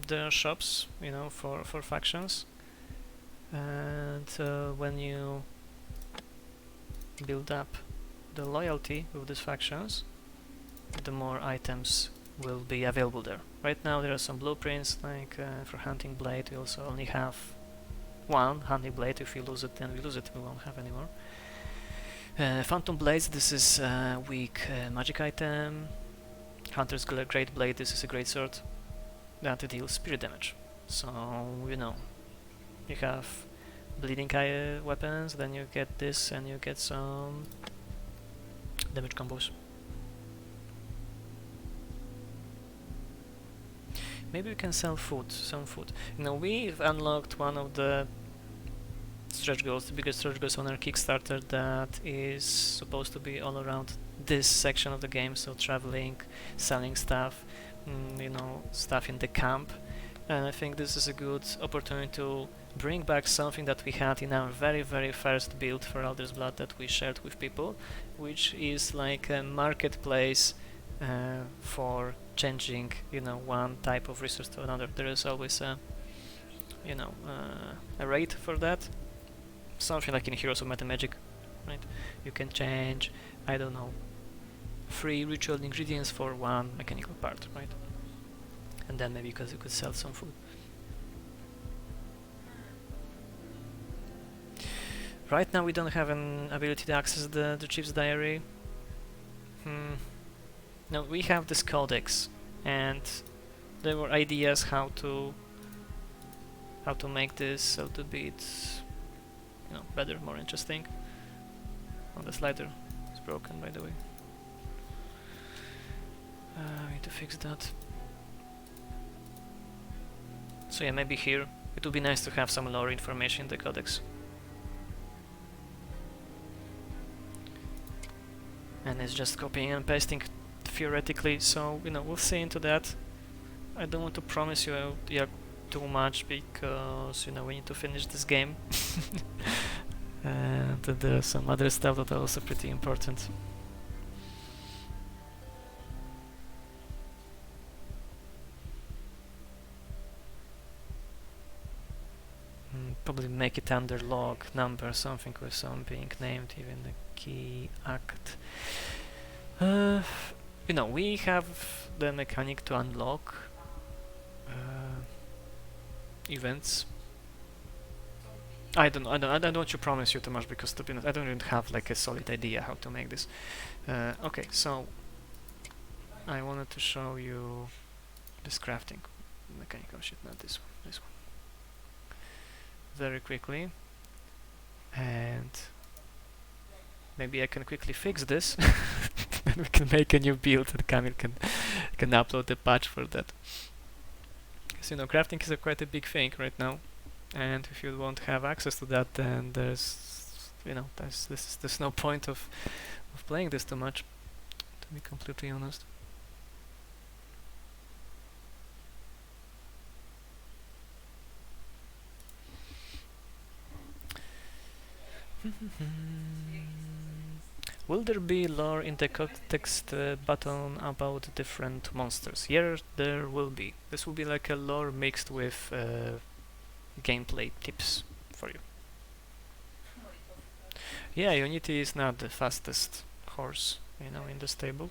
There are shops, you know, for factions, and when you build up the loyalty with these factions, the more items will be available there. Right now there are some blueprints, like for Hunting Blade we also only have one Hunting Blade. If you lose it, then we lose it, we won't have anymore. Phantom Blades, this is a weak magic item. Hunter's Great Blade, this is a great sword that deals spirit damage. So, you know, you have bleeding weapons, then you get this and you get some damage combos. Maybe we can sell some food. You know, we've unlocked one of the stretch goals, the biggest stretch goals on our Kickstarter, that is supposed to be all around this section of the game, so traveling, selling stuff, you know, stuff in the camp. And I think this is a good opportunity to bring back something that we had in our very first build for Alder's Blood that we shared with people, which is like a marketplace for changing, you know, one type of resource to another. There is always a, you know, a rate for that. Something like in Heroes of Metamagic, right? You can change, I don't know, 3 ritual ingredients for 1 mechanical part, right? And then maybe because you could sell some food. Right now we don't have an ability to access the Chief's Diary. No, we have this codex, and there were ideas how to make this a little bit, you know, better, more interesting. Oh, the slider is broken, by the way. I need to fix that. So yeah, maybe here it would be nice to have some lore information in the codex. And it's just copying and pasting theoretically, so you know, we'll see into that. I don't want to promise you too much because, you know, we need to finish this game. And there's some other stuff that are also pretty important. Probably make it under log number, something with some being named, even the key act. You know, we have the mechanic to unlock events. I don't want to promise you too much, because to be honest, I don't even have like a solid idea how to make this. Okay, so I wanted to show you this crafting mechanic. Oh shit, not this one, this one. Very quickly, and maybe I can quickly fix this and we can make a new build, and Kamil can upload the patch for that. Because, you know, crafting is quite a big thing right now, and if you won't have access to that, then there's, you know, there's no point of playing this too much, to be completely honest. Will there be lore in the context button about different monsters? Yeah, there will be. This will be like a lore mixed with gameplay tips for you. Yeah, Unity is not the fastest horse, you know, in the stable.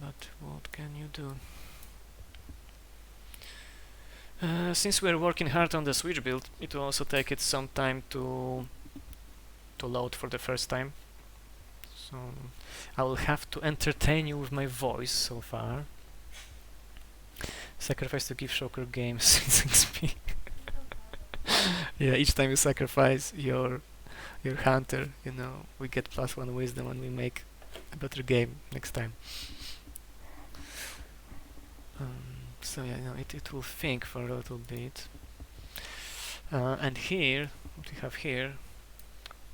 But what can you do? Since we're working hard on the Switch build, it will also take it some time to load for the first time. So I will have to entertain you with my voice so far. Sacrifice to give Shocker Games 6 XP. Yeah, each time you sacrifice your hunter, you know, we get +1 wisdom and we make a better game next time. So yeah, you know, it will think for a little bit. And here, what we have here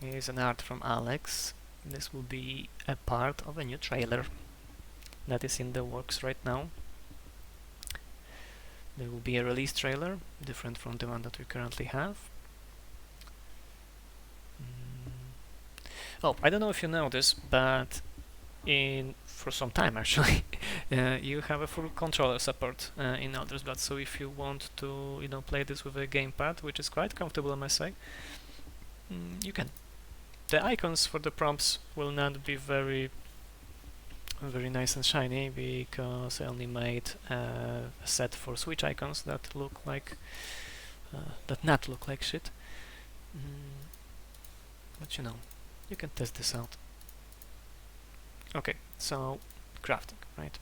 is an art from Alex. This will be a part of a new trailer that is in the works right now. There will be a release trailer, different from the one that we currently have. Oh, I don't know if you know this, but for some time actually, you have a full controller support in Alder's Blood. So if you want to, you know, play this with a gamepad, which is quite comfortable, I must say, you can. The icons for the prompts will not be very nice and shiny because I only made a set for Switch icons that look like not look like shit. But you know, you can test this out. Okay, so crafting, right?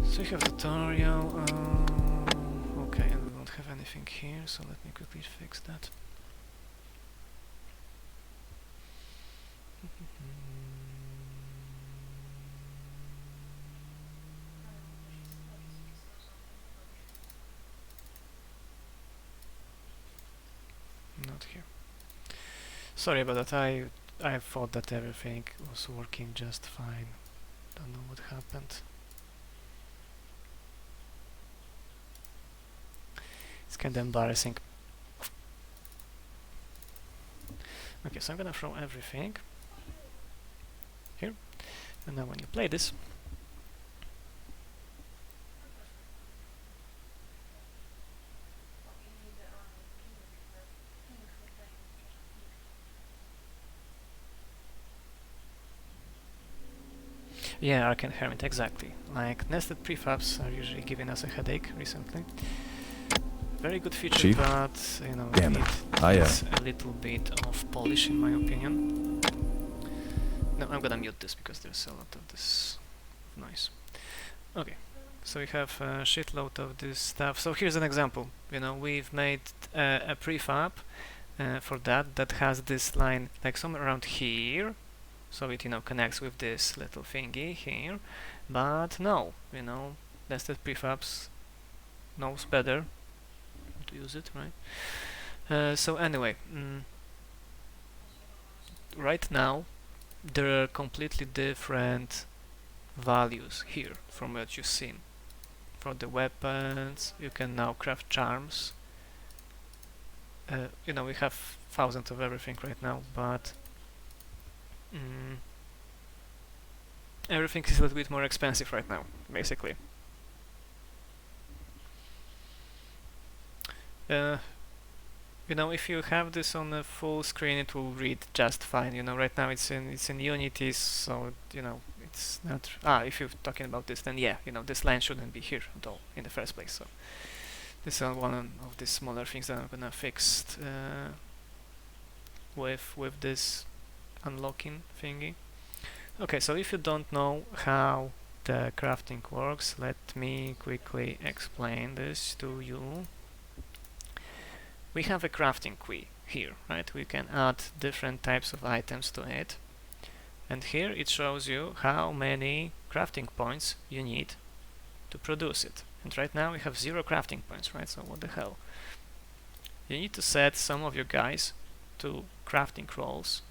So you have tutorial. Okay, and we don't have anything here, so let me quickly fix that. Not here. Sorry about that. I thought that everything was working just fine. Don't know what happened. It's kind of embarrassing. Okay, so I'm gonna throw everything here, and now when you play this, yeah, Arcane Hermit, exactly. Like, nested prefabs are usually giving us a headache recently. Very good feature, Chief? but, you know, Damn it it. I, needs a little bit of polish, in my opinion. No, I'm gonna mute this because there's a lot of this noise. Okay, so we have a shitload of this stuff. So here's an example. You know, we've made a prefab for that has this line like somewhere around here. So it, you know, connects with this little thingy here, but no, you know, nested prefabs knows better how to use it, right? So anyway, right now there are completely different values here from what you've seen. For the weapons, you can now craft charms. You know, we have thousands of everything right now, but everything is a little bit more expensive right now, basically. You know, if you have this on a full screen, it will read just fine. You know, right now it's in Unity, so you know it's not. If you're talking about this, then yeah, you know, this line shouldn't be here at all in the first place. So this is one of the smaller things that I'm gonna fix with this unlocking thingy. Okay, so if you don't know how the crafting works, let me quickly explain this to you. We have a crafting key here, right? We can add different types of items to it, and here it shows you how many crafting points you need to produce it. And right now we have 0 crafting points, right? So what the hell? You need to set some of your guys to crafting roles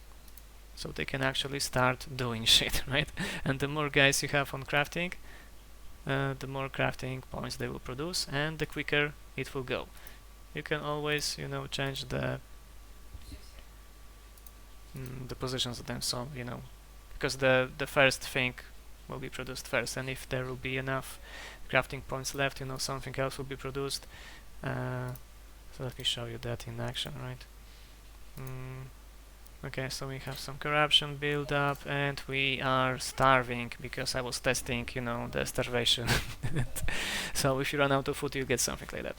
so they can actually start doing shit, right? And the more guys you have on crafting, the more crafting points they will produce, and the quicker it will go. You can always, you know, change the positions of them, so you know, because the first thing will be produced first, and if there will be enough crafting points left, you know, something else will be produced. So let me show you that in action, right? Okay, so we have some corruption build up, and we are starving because I was testing, you know, the starvation. So if you run out of food, you get something like that.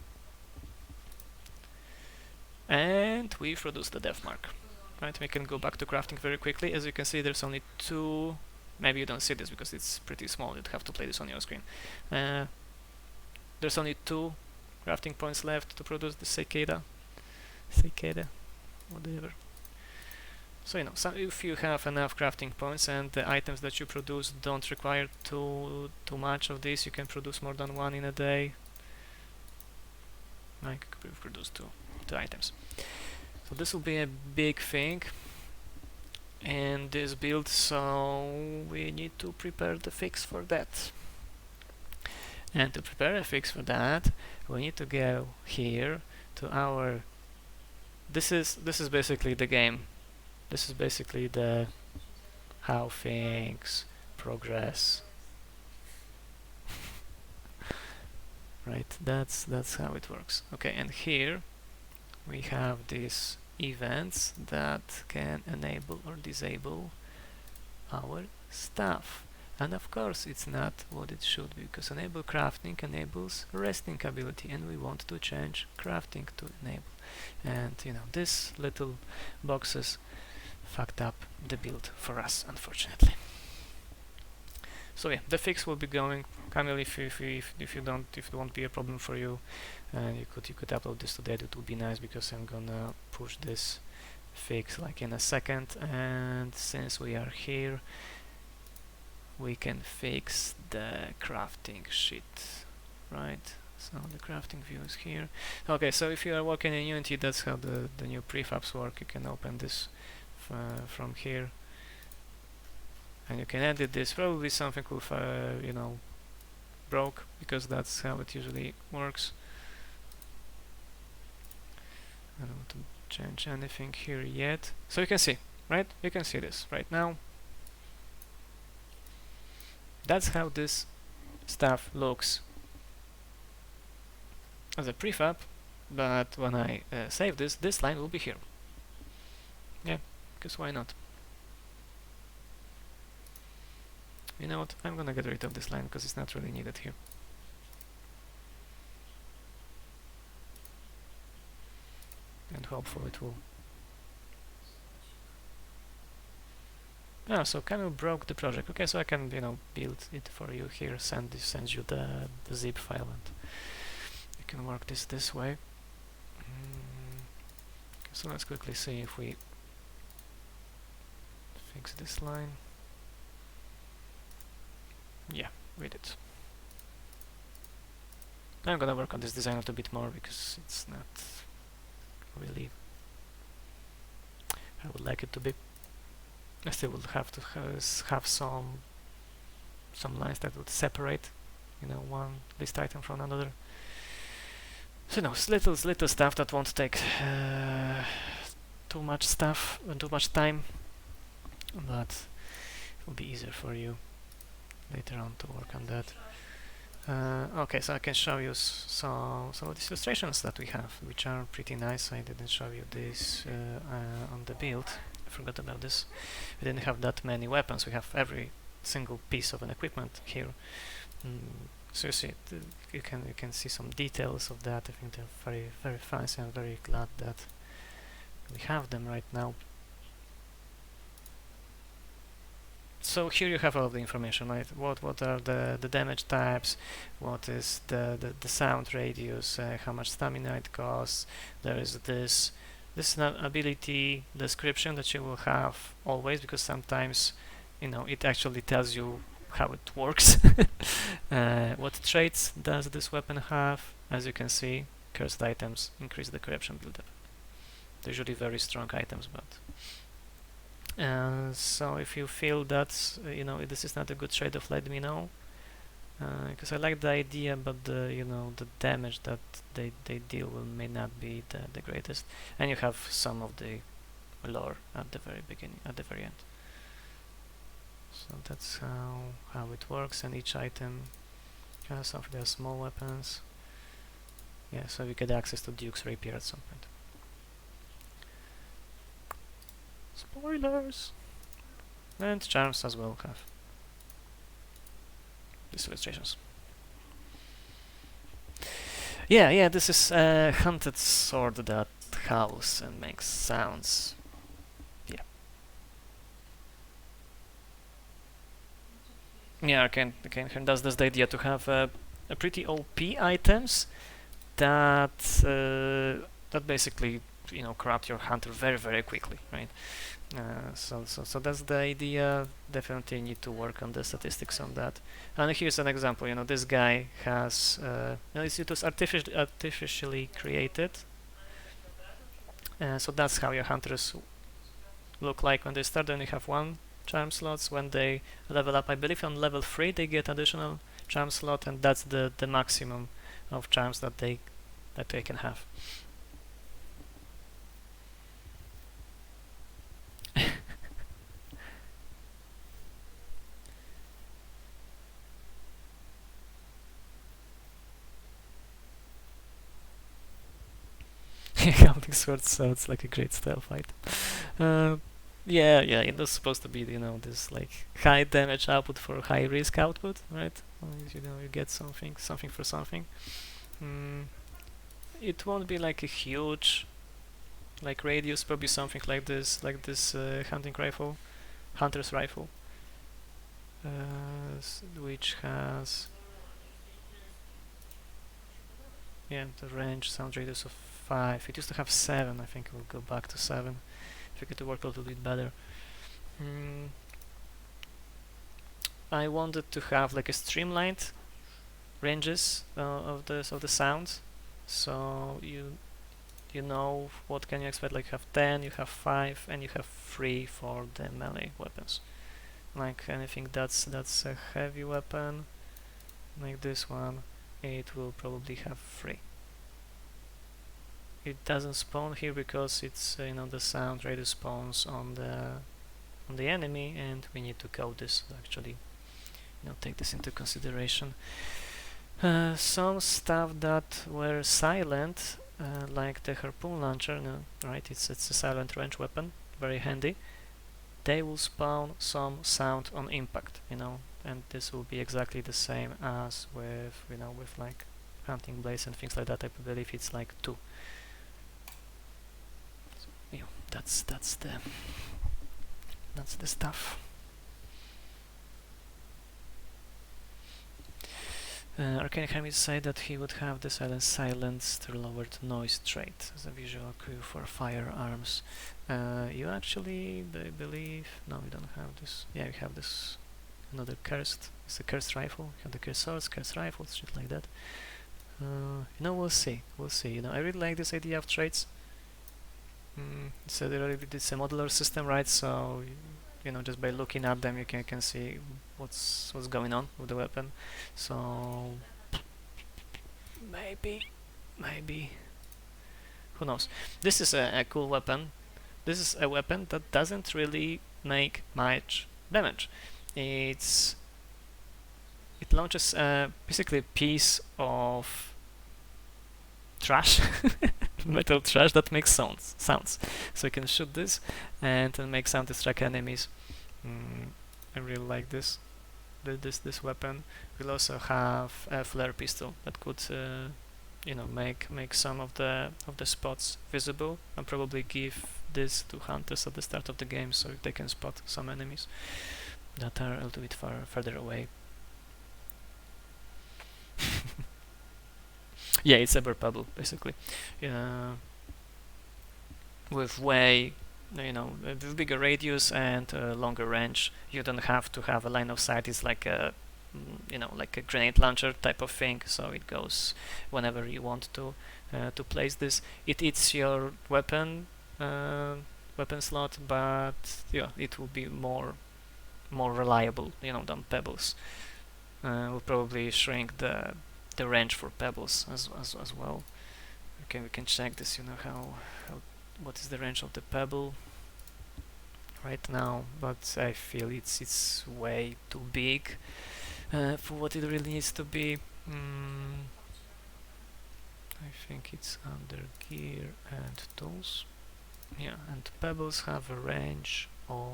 And we've produced the def mark. Right, we can go back to crafting very quickly. As you can see, there's only 2. Maybe you don't see this because it's pretty small. You'd have to play this on your screen. There's only 2 crafting points left to produce the cicada, whatever. So so if you have enough crafting points and the items that you produce don't require too much of this, you can produce more than 1 in a day. I could produce two items. So this will be a big thing in this build, so we need to prepare the fix for that. And to prepare a fix for that, we need to go here to our... This is basically the game. This is basically the how things progress. Right, that's how it works. Okay, and here we have these events that can enable or disable our stuff. And of course it's not what it should be, because enable crafting enables resting ability, and we want to change crafting to enable. And these little boxes fucked up the build for us, unfortunately. So yeah, the fix will be going. Camille, if it won't be a problem for you, you could upload this today. It would be nice, because I'm gonna push this fix like in a second. And since we are here, we can fix the crafting sheet, right? So the crafting view is here. Okay, so if you are working in Unity, that's how the new prefabs work. You can open this from here, and you can edit this. Probably something will broke, because that's how it usually works. I don't want to change anything here yet. So you can see, right? You can see this right now. That's how this stuff looks as a prefab, but when I save this line will be here. Yeah, because why not? You know what, I'm gonna get rid of this line because it's not really needed here. And hopefully it will. Ah, so Camille broke the project. Okay, so I can, build it for you here, send you the zip file, and you can work this way. So let's quickly see if we fix this line. Yeah, we did. I'm gonna work on this design a little bit more, because it's not really I would like it to be. I still will have to have some lines that would separate, one list item from another. So little stuff that won't take too much stuff and too much time, but it will be easier for you later on to work on that. Okay, so I can show you some of these illustrations that we have, which are pretty nice. I didn't show you this on the build. I forgot about this. We didn't have that many weapons. We have every single piece of an equipment here. So you see, you can see some details of that. I think they're very, very fancy. I'm very glad that we have them right now. So here you have all of the information, right? What are the damage types? What is the sound radius? How much stamina it costs? There is this. This is an ability description that you will have always, because sometimes, it actually tells you how it works. What traits does this weapon have? As you can see, cursed items increase the corruption buildup. They're usually very strong items, but so if you feel that this is not a good trade-off, let me know, because I like the idea, but the the damage that they deal may not be the greatest. And you have some of the lore at the very beginning, at the very end. So that's how it works, and each item has some of their small weapons. Yeah, so we get access to Duke's rapier at some point. Spoilers! And charms as well have these illustrations. Yeah, this is a hunted sword that howls and makes sounds. Yeah. Yeah, Arcane that's the idea to have a pretty OP items that basically corrupt your hunter very quickly, right? So that's the idea. Definitely need to work on the statistics on that. And here's an example. This guy has it was artificially created. So that's how your hunters look like when they start. Then you have one charm slots. When they level up, I believe on level 3 they get additional charm slot, and that's the maximum of charms that they can have. Counting swords sounds like a great style fight. Uh, yeah, it was supposed to be, this like high damage output for high risk output, right? You get something for something. It won't be like a huge like radius, probably something like this hunter's rifle, which has the range sound radius of 5. It used to have 7. I think we'll go back to 7 if we get to work a little bit better. I wanted to have like a streamlined ranges of the sounds, so you know what can you expect. Like you have 10, you have 5, and you have 3 for the melee weapons. Like anything that's a heavy weapon, like this one, it will probably have 3. It doesn't spawn here because it's the sound radius spawns on the enemy, and we need to code this to actually take this into consideration. Some stuff that were silent, like the harpoon launcher, right? It's a silent range weapon, very handy. They will spawn some sound on impact, and this will be exactly the same as with with like hunting blades and things like that. I believe it's like 2. That's the stuff. Arcane Hermit said that he would have the silenced lowered noise trait as a visual cue for firearms. You actually, I believe, no, we don't have this. Yeah, we have this another cursed. It's a cursed rifle. You have the cursed swords, cursed rifles, shit like that. We'll see. I really like this idea of traits. It's a modular system, right? So just by looking at them, you can see what's going on with the weapon. So maybe, who knows? This is a cool weapon. This is a weapon that doesn't really make much damage. It launches basically a piece of trash, metal trash that makes sounds. So you can shoot this and make sound distract enemies. I really like this weapon. We'll also have a flare pistol that could make some of the spots visible, and probably give this to hunters at the start of the game so they can spot some enemies that are a little bit further away. Yeah, it's a pebble basically, with way with bigger radius and longer range. You don't have to have a line of sight. It's like a like a grenade launcher type of thing, so it goes whenever you want to place this. It eats your weapon slot, but it will be more reliable than pebbles. We'll probably shrink the range for pebbles as well. Okay, we can check this. How what is the range of the pebble right now, but I feel it's way too big for what it really needs to be. I think it's under gear and tools. Yeah, and pebbles have a range of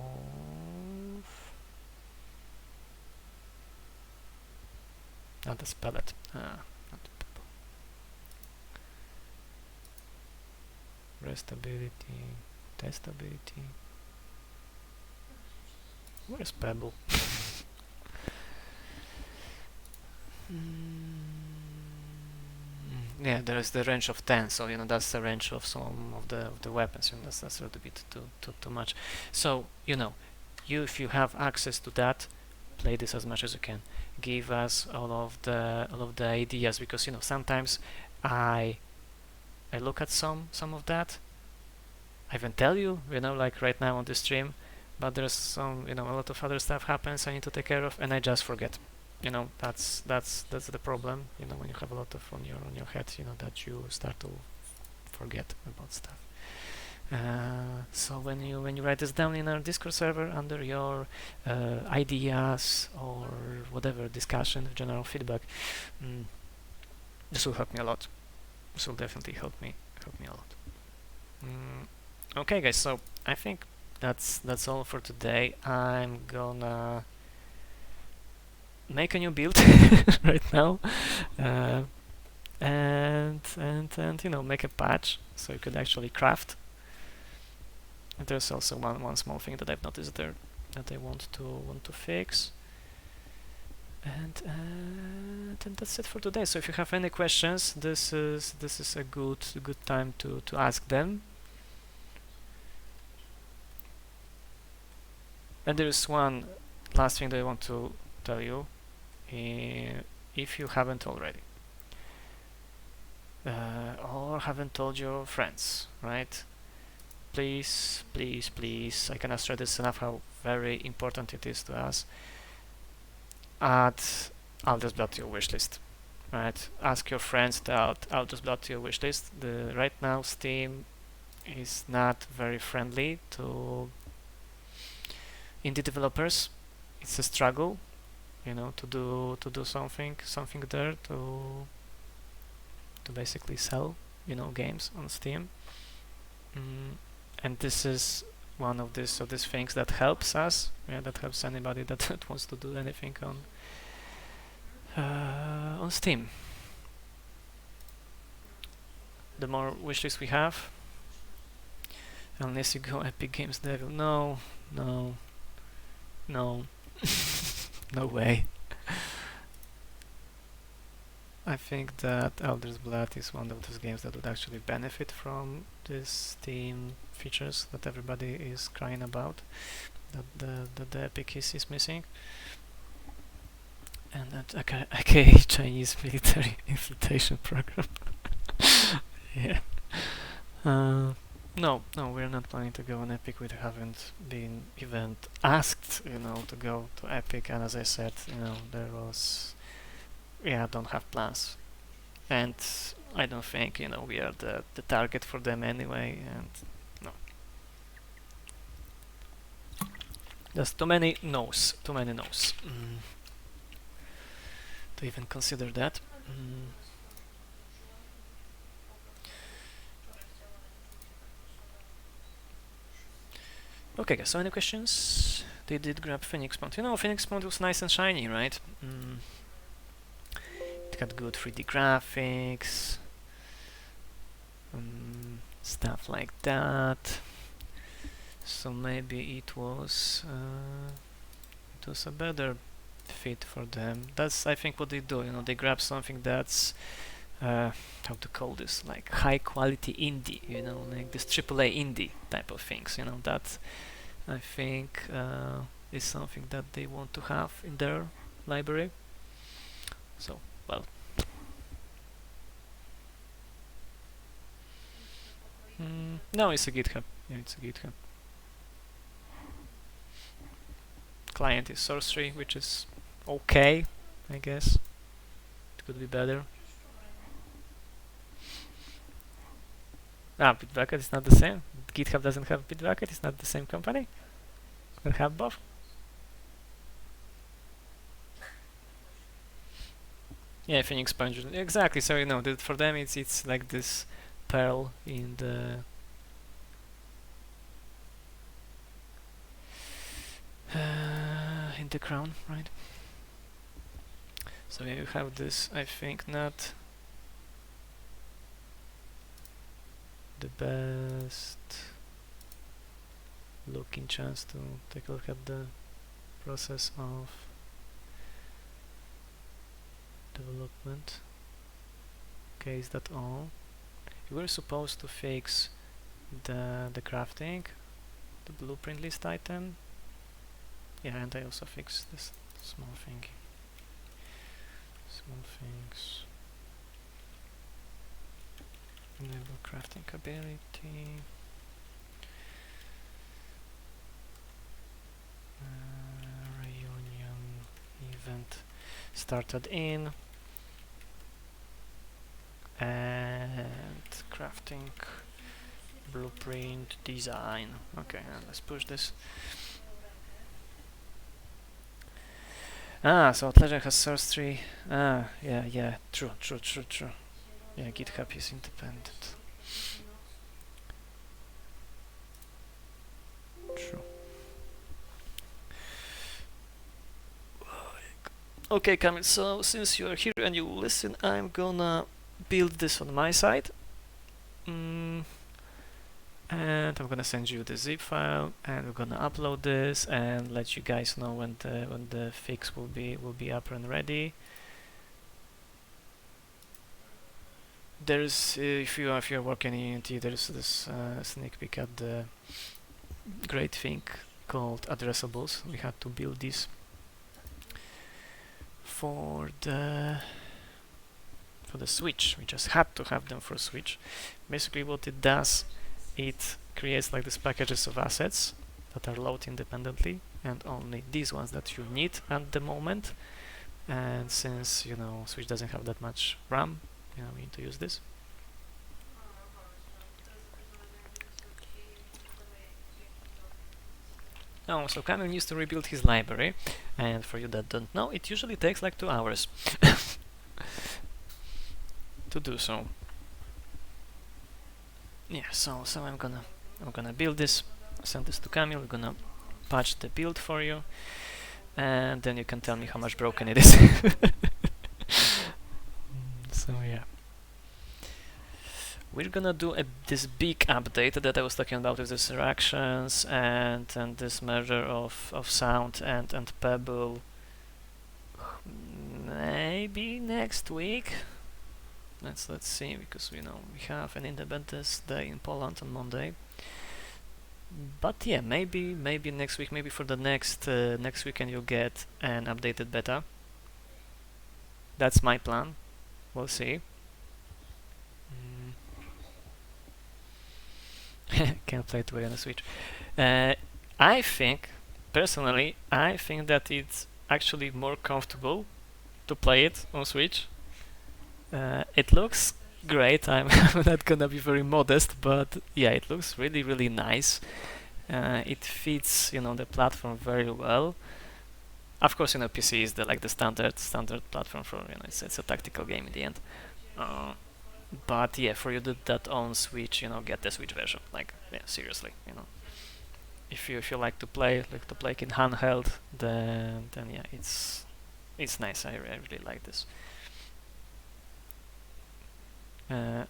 that's pellet, not pebble. Testability. Testability. Where's Pebble? Yeah, there is the range of 10, so that's the range of some of the weapons, and that's a little bit too much. So if you have access to that, play this as much as you can. Give us all of the ideas, because sometimes I look at some of that. I can tell you, like right now on the stream, but there's some a lot of other stuff happens I need to take care of, and I just forget. That's the problem. When you have a lot of on your head, that you start to forget about stuff. So when you write this down in our Discord server under your ideas or whatever discussion, general feedback, this will help me a lot. This will definitely help me a lot. Okay, guys. So I think that's all for today. I'm gonna make a new build right now, and make a patch so you could actually craft. And there's also one small thing that I've noticed there that I want to fix. And that's it for today. So if you have any questions, this is a good time to ask them. And there is one last thing that I want to tell you, if you haven't already, or haven't told your friends, right? Please, I cannot stress this enough how very important it is to us. Add Alder's Blood to your wishlist, right? Ask your friends to add Alder's Blood to your wishlist. Right now Steam is not very friendly to indie developers. It's a struggle, to do something there to basically sell, games on Steam. And this is one of these things that helps us. That helps anybody that wants to do anything on Steam. The more wishlists we have, unless you go Epic Games Devil, no, no way. I think that Alder's Blood is one of those games that would actually benefit from these Steam features that everybody is crying about, that the Epic is missing. And that aka Chinese military infiltration program. Yeah. No, we're not planning to go on Epic. We haven't been even asked, to go to Epic. And as I said, there was, don't have plans. And I don't think, we are the target for them anyway. And no, there's too many no's. To even consider that. Okay, guys, so any questions? They did grab Phoenix Point. Phoenix Point was nice and shiny, right? It had good 3D graphics, stuff like that. So maybe it was a better fit for them. That's, I think, what they do. They grab something that's how to call this, like high quality indie, like this AAA indie type of things. That I think is something that they want to have in their library. So, well, no, it's a GitHub. Yeah, it's a GitHub. Client is Sorcery, which is okay, I guess. It could be better. Bitbucket is not the same. GitHub doesn't have Bitbucket. It's not the same company. Can have both. Yeah, Phoenix Punch. Exactly. So for them it's like this pearl in the crown, right? So you have this, I think, not the best looking chance to take a look at the process of development. Okay, is that all? You were supposed to fix the crafting, the blueprint list item. Yeah, and I also fixed this small thing. Small things. Enable crafting ability. Reunion event started in. And crafting blueprint design. Okay, let's push this. So Outledger has source tree. Yeah, true. Yeah, GitHub is independent. True. Okay, Kamil, so since you're here and you listen, I'm gonna build this on my side. And I'm gonna send you the zip file, and we're gonna upload this and let you guys know when the fix will be up and ready. There's if you're working in Unity, there's this sneak peek at the great thing called addressables. We had to build this for the Switch. We just had to have them for Switch. Basically, what it does, it creates like these packages of assets that are loaded independently, and only these ones that you need at the moment. And since Switch doesn't have that much RAM, we need to use this. Oh, so Kamil needs to rebuild his library, and for you that don't know, it usually takes like 2 hours to do so. Yeah, so I'm gonna build this, send this to Kamil. We're gonna patch the build for you, and then you can tell me how much broken it is. So yeah, we're gonna do this big update that I was talking about with these reactions and this measure of sound and Pebble. Maybe next week. Let's see, because we have an Independence Day in Poland on Monday. But yeah, maybe next week, maybe for the next weekend you'll get an updated beta. That's my plan. We'll see. Can't play it away on the Switch. Personally, I think that it's actually more comfortable to play it on Switch. It looks great. I'm not gonna be very modest, but yeah, it looks really nice. It fits, the platform very well. Of course, PC is the standard platform for it's a tactical game in the end. But yeah, for you that own Switch, get the Switch version. Like, yeah, seriously, if you like to play in handheld, then yeah, it's nice. I really like this.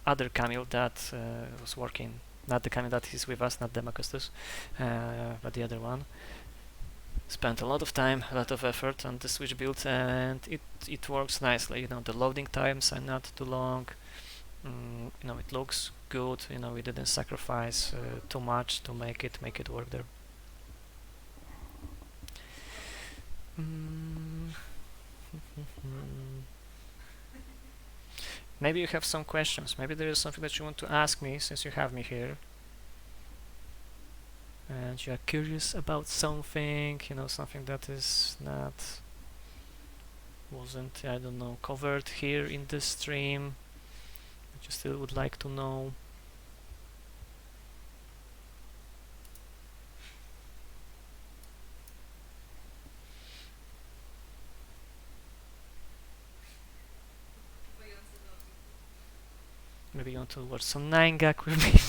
Other Kamil that was working, not the Kamil that is with us, not Democustus, but the other one, spent a lot of time, a lot of effort on the Switch build, and it works nicely. The loading times are not too long. It looks good. We didn't sacrifice too much to make it work there. Maybe you have some questions. Maybe there is something that you want to ask me since you have me here. And you are curious about something, something that wasn't, I don't know, covered here in this stream. But you still would like to know. Maybe you want to watch some 9gag with me.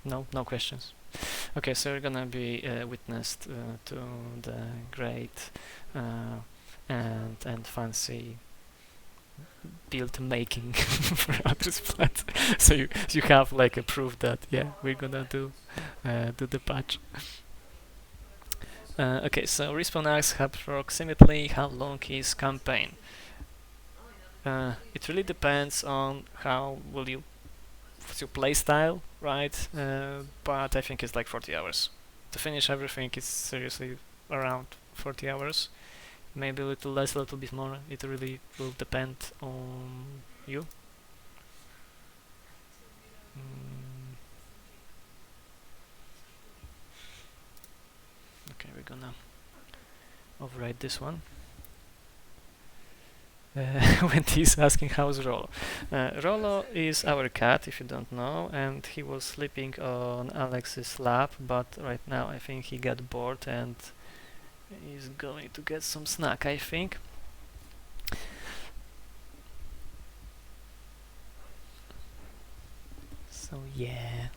No questions. Okay, so we're gonna be witnessed to the great and fancy build making for Alder's plant. So you have like a proof that yeah we're gonna do the patch. Okay, so respawn asks approximately how long is campaign. It really depends on what's your play style, right? But I think it's like 40 hours. To finish everything is seriously around 40 hours. Maybe a little less, a little bit more. It really will depend on you. Mm. Okay, we're gonna override this one. When he's asking how's Rolo. Rolo is our cat, if you don't know, and he was sleeping on Alex's lap, but right now I think he got bored and he's going to get some snack, I think. So yeah,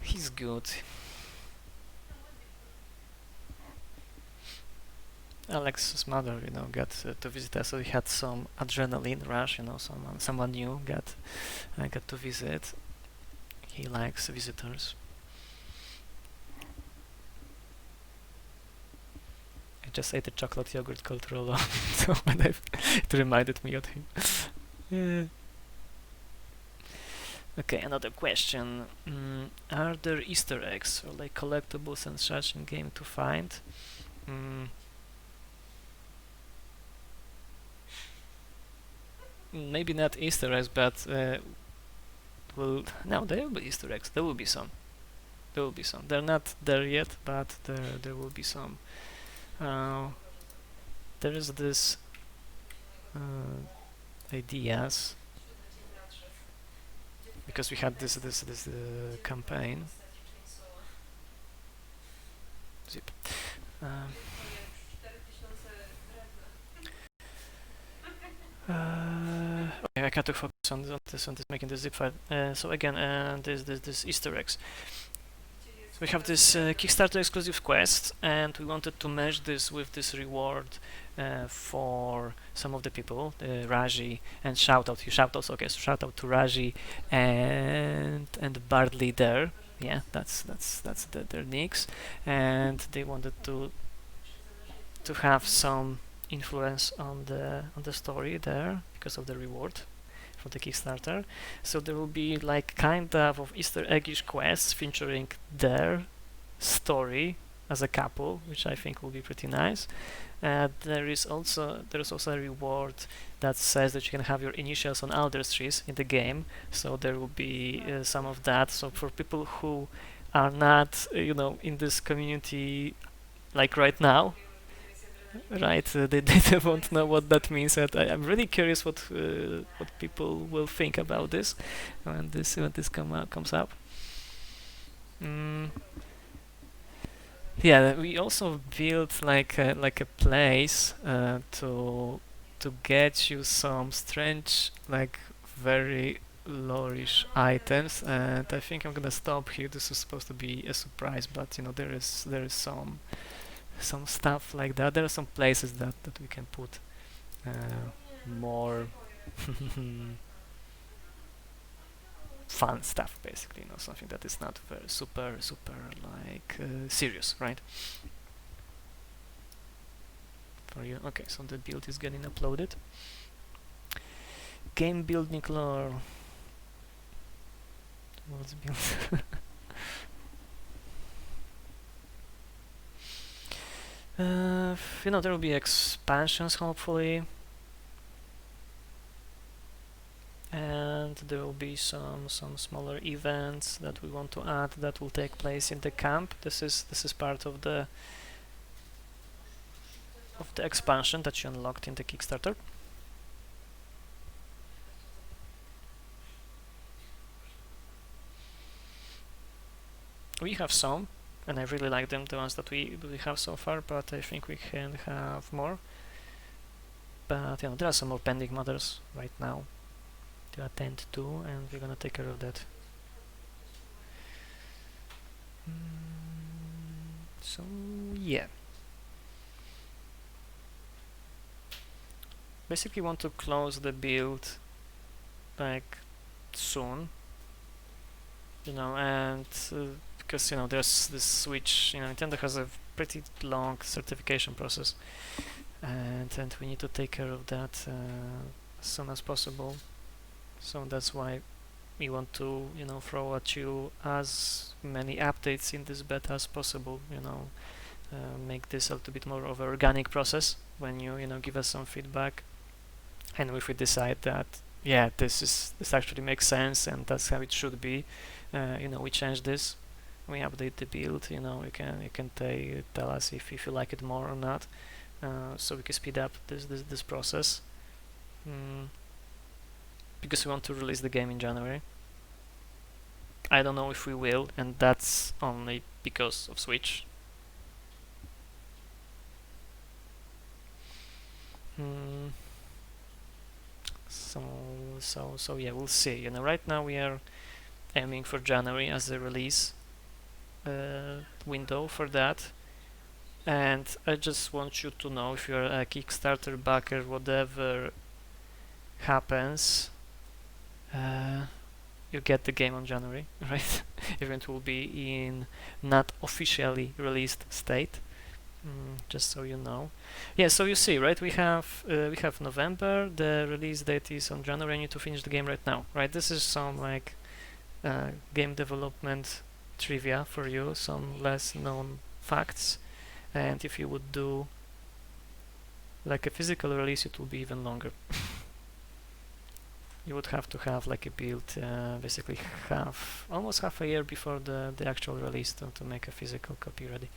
he's good. Alex's mother, got to visit us, so he had some adrenaline rush. Someone new got to visit. He likes visitors. I just ate a chocolate yogurt called Rolo, so it reminded me of him. Yeah. Okay, another question. Are there Easter eggs or like collectibles and such in game to find? Maybe not Easter eggs, but no, there will be Easter eggs. There will be some. There will be some. They're not there yet, but there will be some. There is this ideas because we had this campaign. Zip. Okay, I got to focus on this making the zip file. So again, this Easter eggs. So we have this Kickstarter exclusive quest, and we wanted to merge this with this reward for some of the people, Raji and Shoutout. Shoutouts, okay. So shout out to Raji and Bardley there. Yeah, that's their nicks, and they wanted to have some influence on the story there because of the reward for the Kickstarter. So there will be like kind of Easter eggish quests featuring their story as a couple, which I think will be pretty nice. There is also a reward that says that you can have your initials on Alder trees in the game. So there will be some of that. So for people who are not, in this community, like right now, right? They won't know what that means. And I'm really curious what people will think about this when this comes up. Yeah, we also built like a place to get you some strange, like very lore-ish items, and I think I'm gonna stop here. This is supposed to be a surprise, but there is some stuff like that. There are some places that we can put more fun stuff, basically, something that is not very super like serious, right? For you. Okay, so the build is getting uploaded. Game building lore. What's build? There will be expansions, hopefully, and there will be some smaller events that we want to add that will take place in the camp. This is part of the expansion that you unlocked in the Kickstarter. We have some, and I really like them, the ones that we have so far, but I think we can have more. But there are some more pending matters right now to attend to, and we're gonna take care of that. So yeah, basically want to close the build like soon, you know, and because you know there's this Switch, you know, Nintendo has a pretty long certification process, and we need to take care of that as soon as possible. So that's why we want to, you know, throw at you as many updates in this beta as possible, you know, make this a little bit more of an organic process when you know, give us some feedback, and if we decide that, yeah, this actually makes sense and that's how it should be, you know, we change this, we update the build, you know, you can tell us if you like it more or not, so we can speed up this process. Because we want to release the game in January. I don't know if we will, and that's only because of Switch. So yeah, we'll see. You know, right now we are aiming for January as a release window for that. And I just want you to know, if you're a Kickstarter backer, whatever happens, you get the game on January, right? Even it will be in not officially released state. Just so you know. Yeah, so you see, right? We have November. The release date is on January. I need to finish the game right now, right? This is some like game development trivia for you, some less known facts. And if you would do like a physical release, it will be even longer. You would have to have like a build basically almost half a year before the actual release to make a physical copy ready.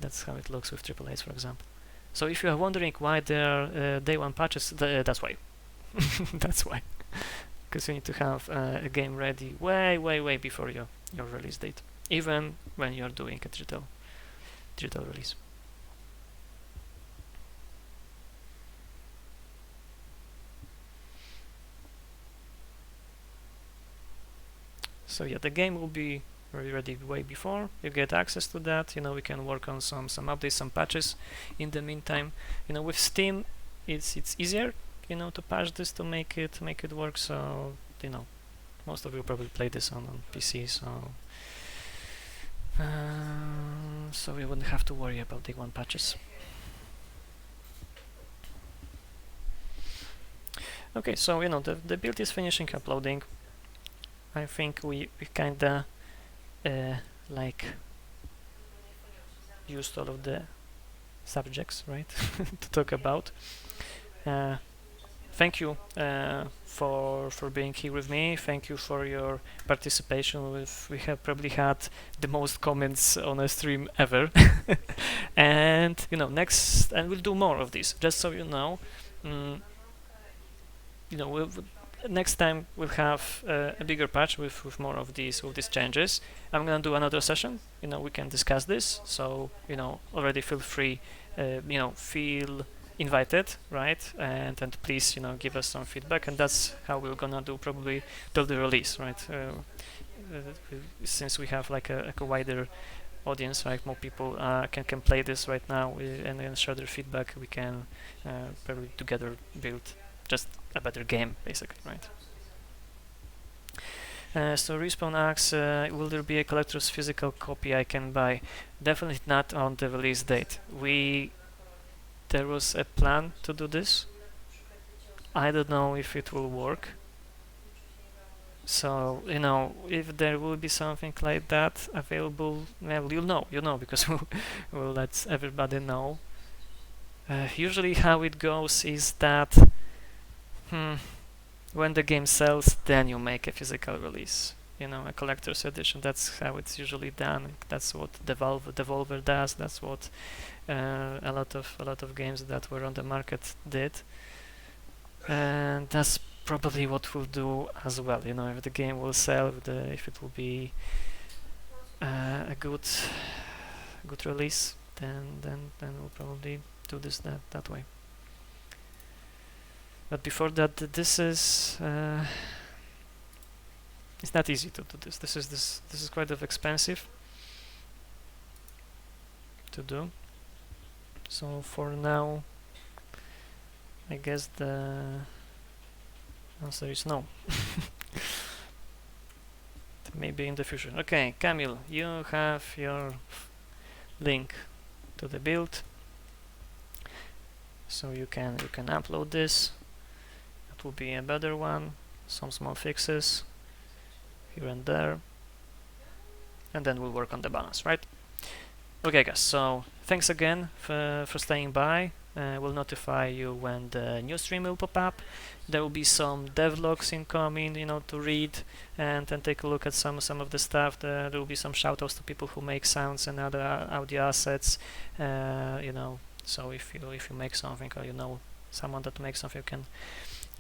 That's how it looks with AAAs, for example. So if you are wondering why there are day one patches, that's why. That's why. Because you need to have a game ready way before your release date, even when you're doing a digital release. So yeah, the game will be ready way before you get access to that. You know, we can work on some updates, some patches in the meantime. You know, with Steam it's easier, you know, to patch this to make it work. So you know, most of you probably play this on PC, so we wouldn't have to worry about day one patches. Okay, so you know, the build is finishing uploading. I think we kinda like used all of the subjects, right, to talk about. Thank you for being here with me. Thank you for your participation. We have probably had the most comments on a stream ever, and you know, and we'll do more of this. Just so you know, you know, next time we'll have a bigger patch with more of these changes. I'm gonna do another session. You know, we can discuss this. So you know, already feel free. You know, feel invited, right? And please, you know, give us some feedback. And that's how we're gonna do probably till the release, right? Since we have like a wider audience, right? More people can play this right now and then share their feedback. We can probably together build just a better game, basically, right? So Respawn asks, will there be a collector's physical copy I can buy? Definitely not on the release date. There was a plan to do this. I don't know if it will work. So you know, if there will be something like that available, well, you'll know because we'll let everybody know. Usually, how it goes is that when the game sells, then you make a physical release. You know, a collector's edition. That's how it's usually done. That's what Devolver does. That's what a lot of games that were on the market did, and that's probably what we'll do as well. You know, if the game will sell, if it will be a good release, then we'll probably do this that way. But before that, this is it's not easy to do this. This is quite expensive. to do. So for now, I guess the answer is no. Maybe in the future. Okay, Camille, you have your link to the build, so you can upload this. It will be a better one. Some small fixes here and there, and then we'll work on the balance, right? Okay, guys. So thanks again for staying by. We'll notify you when the new stream will pop up. There will be some devlogs incoming, you know, to read and take a look at some of the stuff. There will be some shoutouts to people who make sounds and other audio assets. You know, so if you make something, or you know someone that makes something,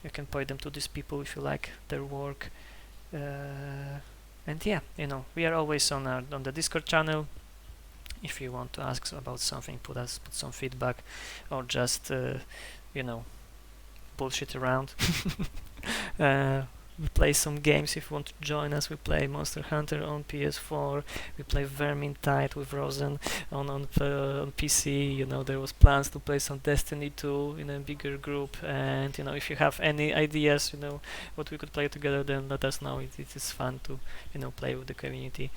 you can point them to these people if you like their work. And yeah, you know, we are always on the Discord channel. If you want to ask about something, put some feedback, or just you know, bullshit around. We play some games if you want to join us. We play Monster Hunter on PS4. We play Vermintide with Rosen on PC. You know, there was plans to play some Destiny 2 in a bigger group. And you know, if you have any ideas, you know, what we could play together, then let us know. It is fun to, you know, play with the community.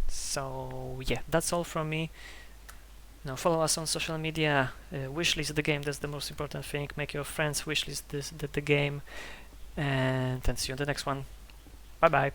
So yeah, that's all from me. Now follow us on social media, wishlist the game, that's the most important thing. Make your friends wishlist the game, and see you in the next one. Bye bye.